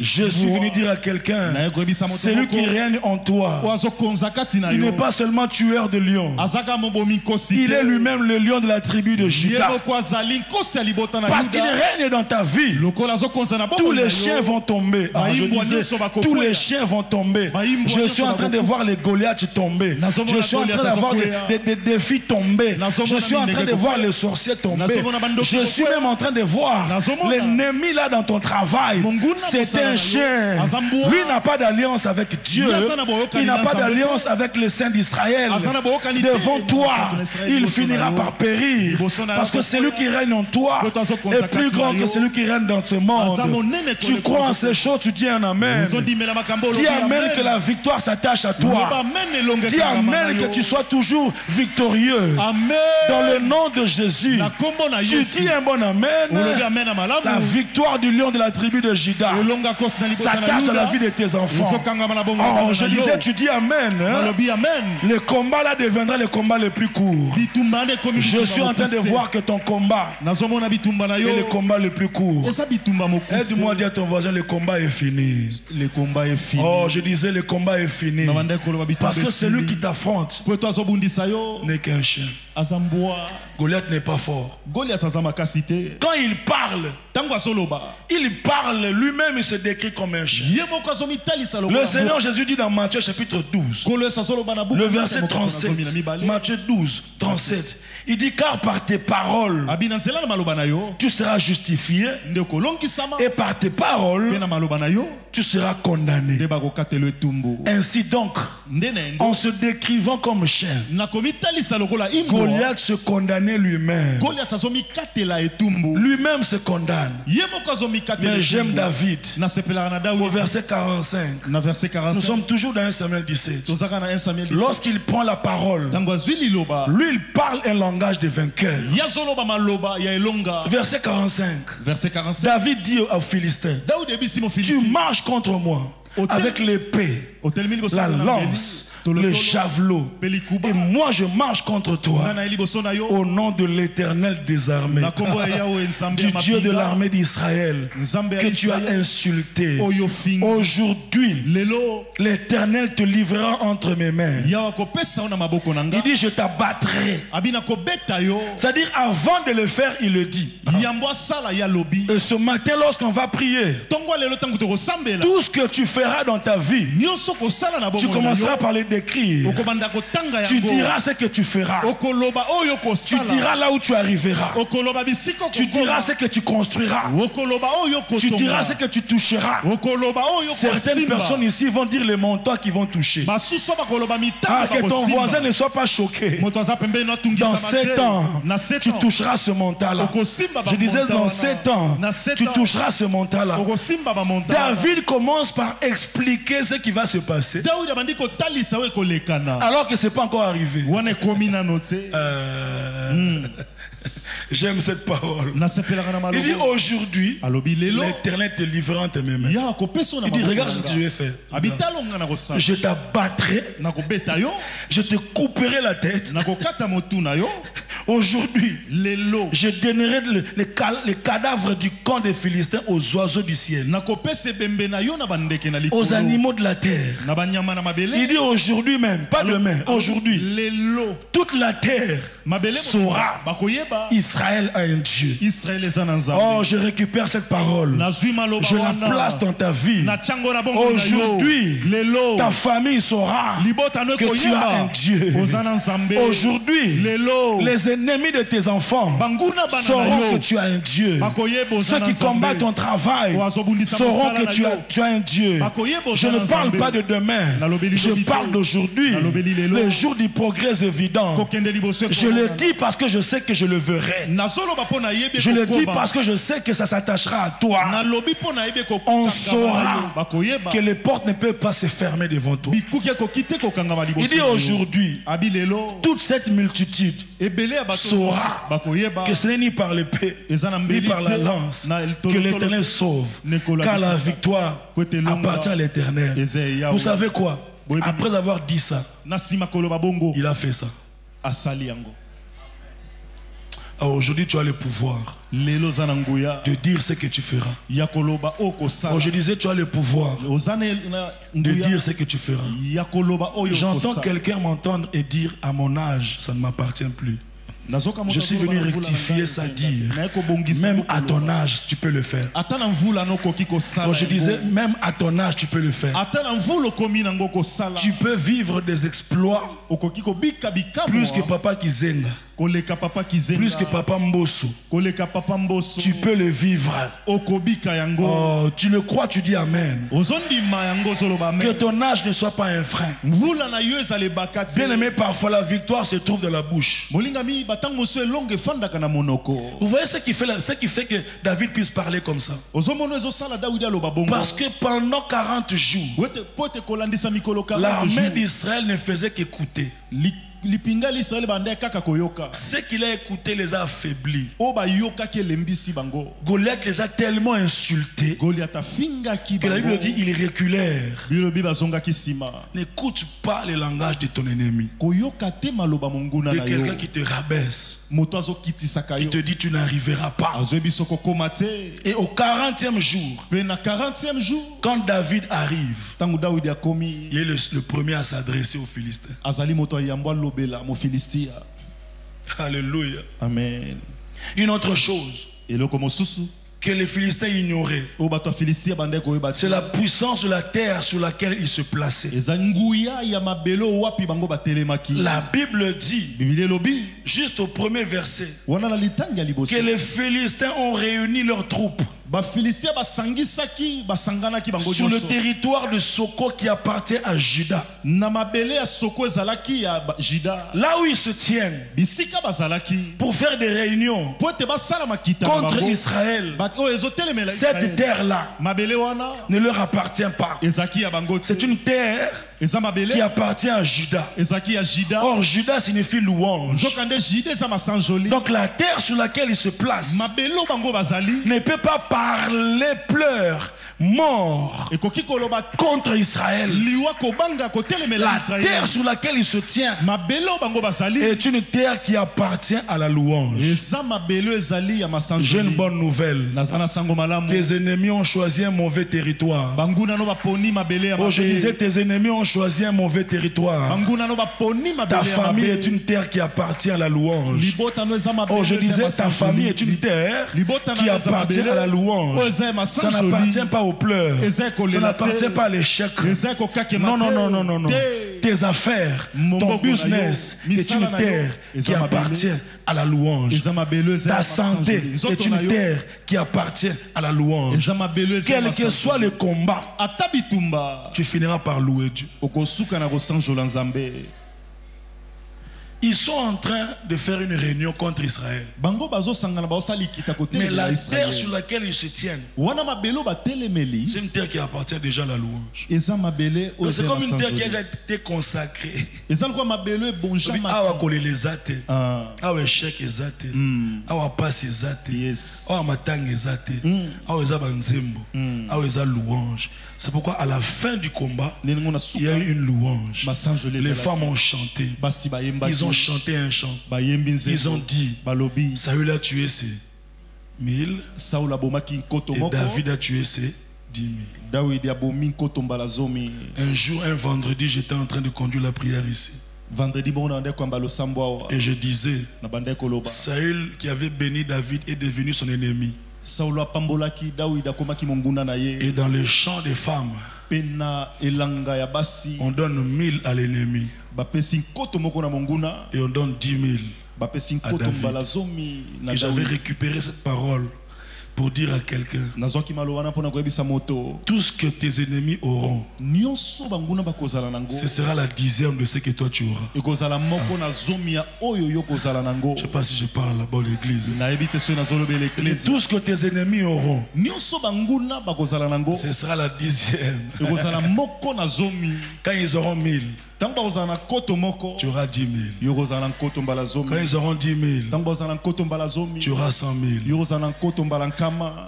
Je suis venu dire à quelqu'un, celui qui règne en toi, il n'est pas seulement tueur de lion, il est lui-même le lion de la tribu de Juda. Parce qu'il règne dans ta vie. Tous les chiens vont tomber. Je disais, tous les chiens vont tomber. Je suis en train de voir les Goliaths tomber. Je suis en train d'avoir des défis tomber. Je suis en train de voir les sorciers tomber. Je suis même en train de voir l'ennemi là dans ton travail. C'est un chien. Lui n'a pas d'alliance avec Dieu. Il n'a pas d'alliance avec les saints d'Israël. Devant toi, il finira par périr. Parce que celui qui règne en toi est plus grand que celui qui règne dans ce monde. Tu crois en ces choses, tu dis un amen. Dis amen que la victoire s'attache à toi. Dis amen que tu sois toujours victorieux. Dans le nom de Jésus. Tu dis un bon amen. La victoire du lion de la tribu de Juda s'attache dans la vie de tes enfants. Oh, je disais, tu dis amen. Le combat là deviendra le combat le plus court. Je suis en train de voir que ton combat est le combat le plus court. Aide-moi à dire à ton voisin, le combat est fini. Le combat est fini. Oh, je disais, le combat est fini. Parce que celui qui t'affronte n'est qu'un chien. Goliath n'est pas fort. Quand il parle lui-même, il se décrit comme un chien. Le Seigneur Jésus dit dans Matthieu chapitre 12, le verset 37, Matthieu 12, 37, il dit: car par tes paroles tu seras justifié, et par tes paroles tu seras condamné. nde bakokatela etumbu. Ainsi donc, Nde na yango en se décrivant comme chien, nakomitalisa lokola imbwa. Goliath se condamnait lui-même. Goliath azomikatela etumbu. Lui-même se condamne. Ye moko azomikatela Mais j'aime etumbu. David. nasepelaka na Au David. verset 45. Na verset Nous 45 sommes toujours dans 1 Samuel 17. tozaka na 1 Samuel 17. Lorsqu'il prend la parole, Tango azwi liloba lui, il parle un langage de vainqueur. yazoloba maloba ya elonga. Verset 45. Verset 45 David dit aux Philistins, Daudi ebisi mo tu Philistin. marches contre moi avec l'épée, Otelemi liboso la na lance, Tolo le tolo, javelot. pelikuba. Et moi, je marche contre toi Nga na liboso na yo. au nom de l'Éternel des armées, Na kombo ya Yahweh nzambe du ya Dieu de mapinga. l'armée d'Israël, Nzambe ya que tu as Israel. insulté. Oyo fingi. Aujourd'hui, Lelo l'Éternel te livrera entre mes mains. yawa kopesa yo na maboko na nga. Il dit, je t'abattrai. Abina kobeta yo. C'est-à-dire, avant de le faire, il le dit. Yambo asala ya lobi. Et ce matin, lorsqu'on va prier, Tongo lelo tango tokosambela. tout ce que tu feras dans ta vie, Nyonso kosala na tu bongo na commenceras yo. par les décrire. Okobanda kotanga Tu yango. diras ce que tu feras. Okoloba oyo Tu kosala. diras là où tu arriveras. Okoloba bisiko Tu kokoma. diras ce que tu construiras. Okoloba oyo Tu kotonga. diras ce que tu toucheras. Okoloba oyo Certaines kosimba. personnes ici vont dire les montants qu'ils vont toucher. Basuso bakoloba mitanga Ah, que ton bakosimba. voisin ne soit pas choqué. Moto aza pembeni atungisa Dans materi. 7 ans, Na 7 tu ans. toucheras ce montant-là. Okosimba ba Je disais montant dans wana. 7 ans, Na 7 tu ans. toucheras ce montant-là. Okosimba ba montant wana. David commence par expliquer ce qui va se passer. Daudi abandi kotalisa oyo ekolekana. Alors que ce n'est pas encore arrivé. Wana ekomi nano te. J'aime cette parole. Nasepelaka na Il dit malobo. aujourd'hui, Alobi lelo. l'Éternel te livrera entre mes mains. Ya kopesa na Il dit, maboko regarde na ce que nga. je vais faire. Abitalonga na kosala. Je t'abattrai, Na kobeta yo. je te couperai la tête. Na kokata motu na yo. Aujourd'hui, Lelo. je donnerai les cadavres du camp des Philistins aux oiseaux du ciel, Na kopesa bembe na yo na bandeke na aux likolo. animaux de la terre. Na banyama na mabele. Il dit aujourd'hui même, pas demain, aujourd'hui, Lelo. toute la terre Mabele saura bakoyeba. Israël a un Dieu. Israël eza na nzambe. Oh, je récupère cette parole. Nazwi maloba Je la wana. place dans ta vie. Na tyango na bongo na yo. Aujourd'hui, Lelo. ta famille saura Libota no que tu as un koyeba. Dieu. Oza na nzambe. Aujourd'hui, Lelo. les ennemis de tes enfants Banguna bana na sauront yo. que tu as un Dieu. Bakoyeba oza Ceux na qui nzambe. combattent ton travail Wazobundisa sauront mosala que na tu as, yo. tu as un Dieu. Bakoyeba oza Je ne na parle nzambe. pas de demain. Nalobeli Je lobi parle te. d'aujourd'hui. Nalobeli lelo. Le jour du progrès est évident. Kokende liboso Je le ekokana. dis parce que je sais que je le verrai. Nazoloba mpo na yebi Je le kokoba. dis parce que je sais que ça s'attachera à toi. Nalobi mpo na yebi kokokanga On na yo. saura Bakoyeba. que les portes ne peuvent pas se fermer devant toi. Bikuki ekoki te kokangama liboso Il dit na yo. aujourd'hui, Abi lelo. toute cette multitude Ebele ya bato saura bakoyeba. que ce n'est ni par l'épée, Eza na ni mbeli par la te. lance Na que tolo- l'Éternel tolo- sauve, Nekola car la bikisa. victoire Kwete longa. appartient à l'Éternel. Eza ya Vous Yahweh. savez quoi? Boyebi- Après avoir dit ça, Na sima koloba bongo. il a fait ça. Asali yango. Alors aujourd'hui, tu as le pouvoir Lelo za na nguya. de dire ce que tu feras. Ya koloba oko sala. Bon, je disais, tu as le pouvoir Ozane na de nguya. dire ce que tu feras. Ya koloba oyo J'entends kosa. quelqu'un m'entendre et dire, à mon âge, ça ne m'appartient plus. Je suis venu rectifier ça, dire, même à ton âge, tu peux le faire. Bon, je disais, même à ton âge, tu peux le faire. Tu peux vivre des exploits plus que papa Kizenga, plus que papa Mbosso. Tu peux le vivre. Oh, tu le crois, tu dis Amen. Que ton âge ne soit pas un frein. Bien aimé, parfois la victoire se trouve dans la bouche. Vous voyez ce qui fait que David puisse parler comme ça. Parce que pendant 40 jours, l'armée d'Israël ne faisait qu'écouter. Ce qu'il a écouté les a affaiblis. Goliath les a tellement insultés que la Bible dit ils reculèrent. N'écoute pas le langage de ton ennemi. De quelqu'un qui te rabaisse, qui te dit tu n'arriveras pas. Et au 40e jour, quand David arrive, il est le premier à s'adresser aux Philistins. Alléluia. Amen. Une autre chose que les Philistins ignoraient, c'est la puissance de la terre sur laquelle ils se plaçaient. La Bible dit, juste au premier verset, que les Philistins ont réuni leurs troupes Bafilistia basangisaki basanganaki bango sur le nyonso. territoire de Soko qui appartient à Juda. Na mabele ya Soko ezalaki ya Juda. Là où ils se tiennent Bisika bazalaki pour faire des réunions po ete basala makita contre Israël, oyo ezotelemela cette Israël. terre-là Mabele wana ne leur appartient pas. ezaki ya bango te. C'est une terre Eza mabele qui appartient à Juda. ezaki ya Juda. Or, Juda signifie louange. Nzokande Juda eza masanjoli. Donc la terre sur laquelle il se place Mabele bango bazali ne peut pas parler pleurs, mort ekoki koloba contre Israël. liwa kobanga kotelemela La Israël. terre sur laquelle il se tient Mabele bango bazali est une terre qui appartient à la louange. eza mabele ezali ya J'ai masanjoli. une bonne nouvelle. Nazana sango malamu. Tes ennemis ont choisi un mauvais territoire. Banguna no baponi mabele ya Oh, je mabe. disais, tes ennemis ont choisi un mauvais territoire. Banguna no baponi mabele Ta ya famille mabe. est une terre qui appartient à la louange. Libota no eza mabele Oh, je eza disais, ta masanjoli. famille est une terre qui appartient à la louange. Ça n'appartient pas aux pleurs. Ça n'appartient pas à l'échec. Non, non, non, non, non, non. Tes affaires, ton business est une terre qui appartient à la louange. Ta santé est une terre qui appartient à la louange. Quel que soit le combat, tu finiras par louer Dieu. Ils sont en train de faire une réunion contre Israël. Mais la terre sur laquelle ils se tiennent, c'est une terre qui appartient déjà à la louange. C'est comme une terre qui a déjà été consacrée. Awa kolele zate, awa échec ezate, awa passe ezate, awa matang ezate, awa eza banzembo, awa eza louange. C'est pourquoi à la fin du combat, il y a eu une louange. Les femmes ont chanté. Ils ont chanté un chant. Ils ont dit, Saül a tué ses 1000 et David a tué ses 10 000. Un jour, un vendredi, j'étais en train de conduire la prière ici. Et je disais, Saül qui avait béni David est devenu son ennemi. Et dans le chant des femmes, on donne 1000 à l'ennemi. Et on donne 10 000 à David. Et j'avais récupéré cette parole pour dire à quelqu'un, tout ce que tes ennemis auront, ce sera la dixième de ce que toi tu auras. Je ne sais pas si je parle à la bonne église. Et tout ce que tes ennemis auront, ce sera la dixième. Quand ils auront 1000, tu auras 10 000. Quand ils auront 10 000, tu auras 100 000.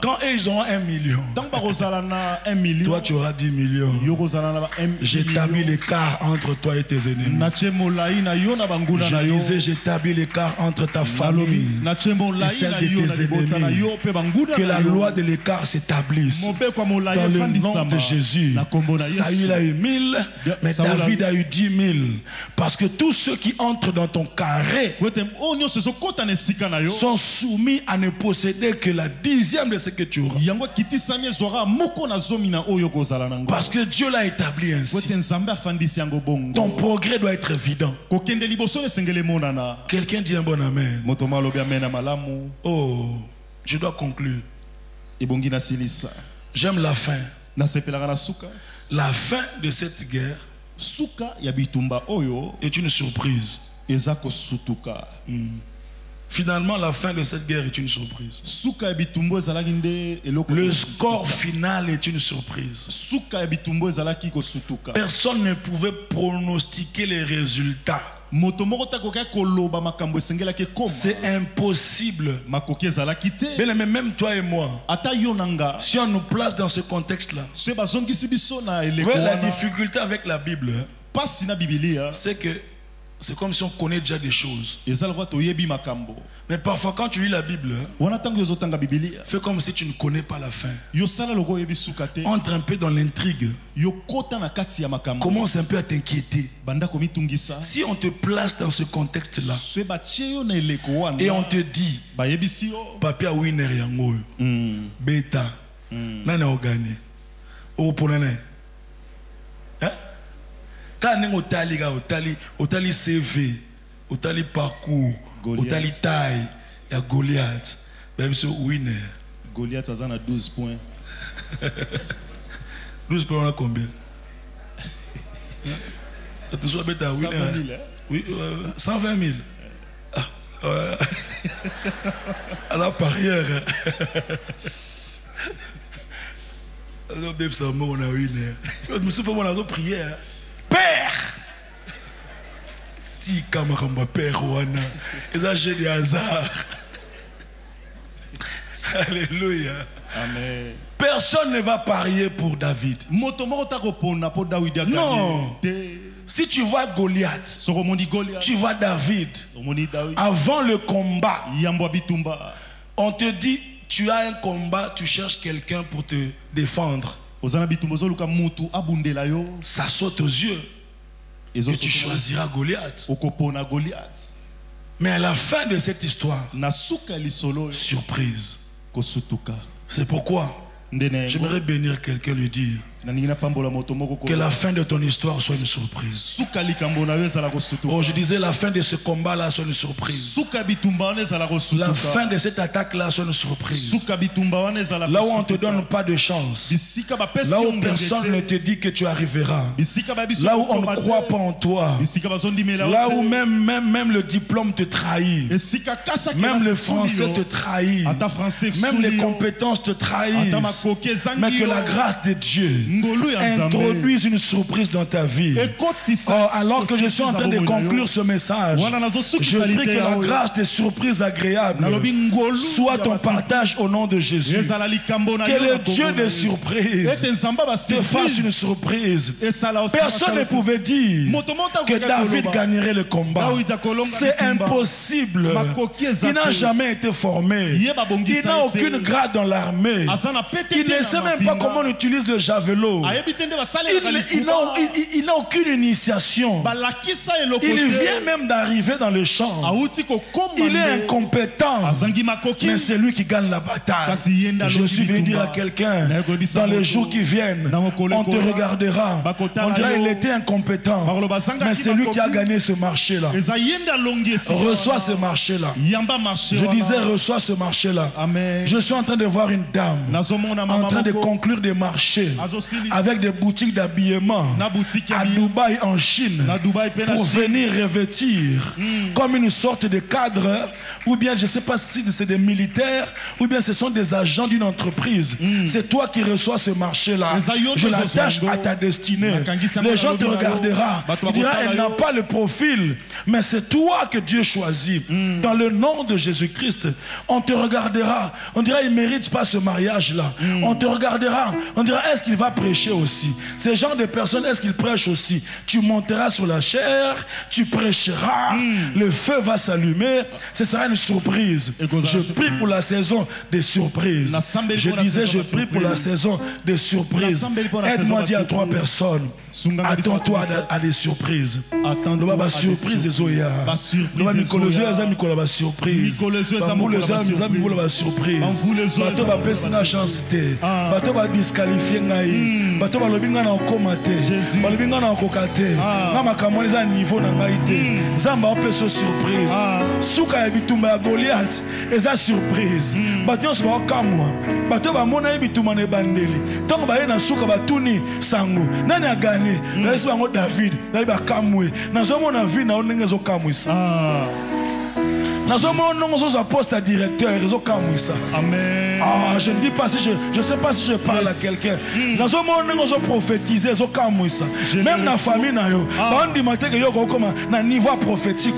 Quand ils auront 1 million, toi tu auras 10 millions. J'établis l'écart entre toi et tes ennemis. Je disais, j'établis l'écart entre ta famille et celle de tes ennemis. Que la loi de l'écart s'établisse. Dans le nom de Jésus. Saül a eu 1000, mais David a eu 10 000. Parce que tous ceux qui entrent dans ton carré sont soumis à ne posséder que la dixième de ce que tu auras. Parce que Dieu l'a établi ainsi. Ton progrès doit être évident. Quelqu'un dit un bon amen. Oh, je dois conclure. J'aime la fin. La fin de cette guerre est une surprise. Finalement, la fin de cette guerre est une surprise. Le score final est une surprise. Personne ne pouvait pronostiquer les résultats. C'est impossible. Mais même toi et moi, si on nous place dans ce contexte-là, la difficulté avec la Bible, c'est que c'est comme si on connaît déjà des choses. Mais parfois quand tu lis la Bible, fais comme si tu ne connais pas la fin. Entre un peu dans l'intrigue. Commence un peu à t'inquiéter. Si on te place dans ce contexte-là et on te dit Papa winner yango beta nana ogane o ponane quand otali CV, otali parcours, otali taille, il y a Goliath, même ce winner. Goliath a 12 points. 12 points, on a combien? Tu sois bête à 120 000, hein? Oui, 120 000. Ah, ouais. À la parière. On a une. Je me suis fait mon prière. Père! Ti kamaramba père wana. Et ça j'ai des hasards. Alléluia. Amen. Personne ne va parier pour David. Non. Si tu vois Goliath, tu vois David. Avant le combat, on te dit, tu as un combat, tu cherches quelqu'un pour te défendre. Ça saute aux yeux que tu choisiras Goliath. Mais à la fin de cette histoire, surprise. C'est pourquoi j'aimerais bénir quelqu'un, lui dire que la fin de ton histoire soit une surprise. Oh, je disais la fin de ce combat-là soit une surprise. La fin de cette attaque-là soit une surprise. Là où on ne te donne pas de chance. Là où personne ne te dit que tu arriveras. Là où on ne croit pas en toi. Là où même le diplôme te trahit. Même le français te trahit. Même les compétences te trahissent. Mais que la grâce de Dieu introduise une surprise dans ta vie. Oh, alors que je suis en train de conclure ce message, je prie que la grâce des surprises agréables soit ton partage au nom de Jésus. Que le Dieu des surprises te fasse une surprise. Personne ne pouvait dire que David gagnerait le combat. C'est impossible. Il n'a jamais été formé. Il n'a aucune grade dans l'armée. Il ne sait même pas comment on utilise le javelot. Il n'a aucune initiation. Il vient même d'arriver dans le champ. Il est incompétent. Mais c'est lui qui gagne la bataille. Je suis venu dire à quelqu'un, dans les jours qui viennent, on te regardera. On dirait qu'il était incompétent. Mais c'est lui qui a gagné ce marché-là. Reçois ce marché-là. Je disais, reçois ce marché-là. Je suis en train de voir une dame en train de conclure des marchés avec des boutiques d'habillement à Dubaï en Chine pour venir revêtir comme une sorte de cadre, ou bien je ne sais pas si c'est des militaires ou bien ce sont des agents d'une entreprise. C'est toi qui reçois ce marché-là. Je l'attache à ta destinée. Les gens te regarderont. Ils diront, elle n'a pas le profil, mais c'est toi que Dieu choisit. Dans le nom de Jésus-Christ, on te regardera. On dira, il ne mérite pas ce mariage-là. On te regardera. On dira, est-ce qu'il va prêcher aussi? Ces genres de personnes, est-ce qu'ils prêchent aussi? Tu monteras sur la chair, tu prêcheras, le feu va s'allumer. Ce sera une surprise. Je prie pour la saison des surprises. Je disais, je prie pour la saison des surprises. Aide-moi à dire à 3 personnes, attends-toi à des surprises. Nous avons surprise et Zoya. Nous avons surprise. Nous avons surprise. Bato ba pesi na chance te. Bato ba disqualifier ngai. Bato ba lobinga na okoma te. Ba lobinga na okokate. Na makamwa eza niveau na ngai te. Nzamba opeso surprise. Suka ya bitumba ya Goliath eza surprise. Bato nyonso ba okamwa. Bato ba mona ya bitumba na bandeli. Tongo ba ye na suka batuni sango. Nani a gagné? Na esi bango David. Na ba kamwe. Na zomo na vie na onenge zo kamwisa. Amen. Ah, je ne dis pas si je sais pas si je parle à quelqu'un. Même la famille niveau prophétique.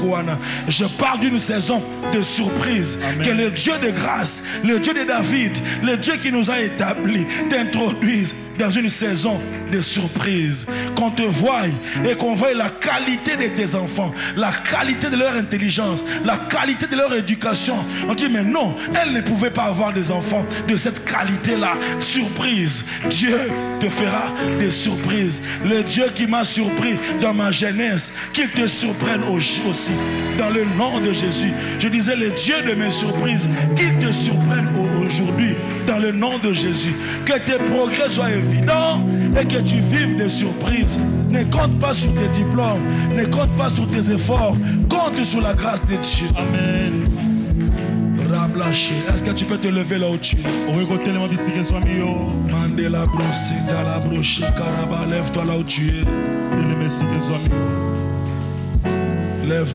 Je parle d'une saison de surprise. Amen. Que le Dieu de grâce, le Dieu de David, le Dieu qui nous a établis, t'introduise dans une saison de surprise. Qu'on te voie et qu'on voie la qualité de tes enfants, la qualité de leur intelligence, la qualité de leur éducation. On dit mais non, elle ne pouvait pas avoir des enfants de cette qualité-là. Surprise. Dieu te fera des surprises. Le Dieu qui m'a surpris dans ma jeunesse, qu'il te surprenne aussi. Dans le nom de Jésus. Je disais le Dieu de mes surprises, qu'il te surprenne aujourd'hui. Dans le nom de Jésus. Que tes progrès soient évidents et que tu vives des surprises. Ne compte pas sur tes diplômes, ne compte pas sur tes efforts, compte sur la grâce de Dieu. Amen. Rablaché. Est-ce que tu peux te lever là où tu es? okotelema bisika swami yo Mandela brossé, t'as la broché, Karaba, lève-toi là où tu es. telema bisika swami yo Lève.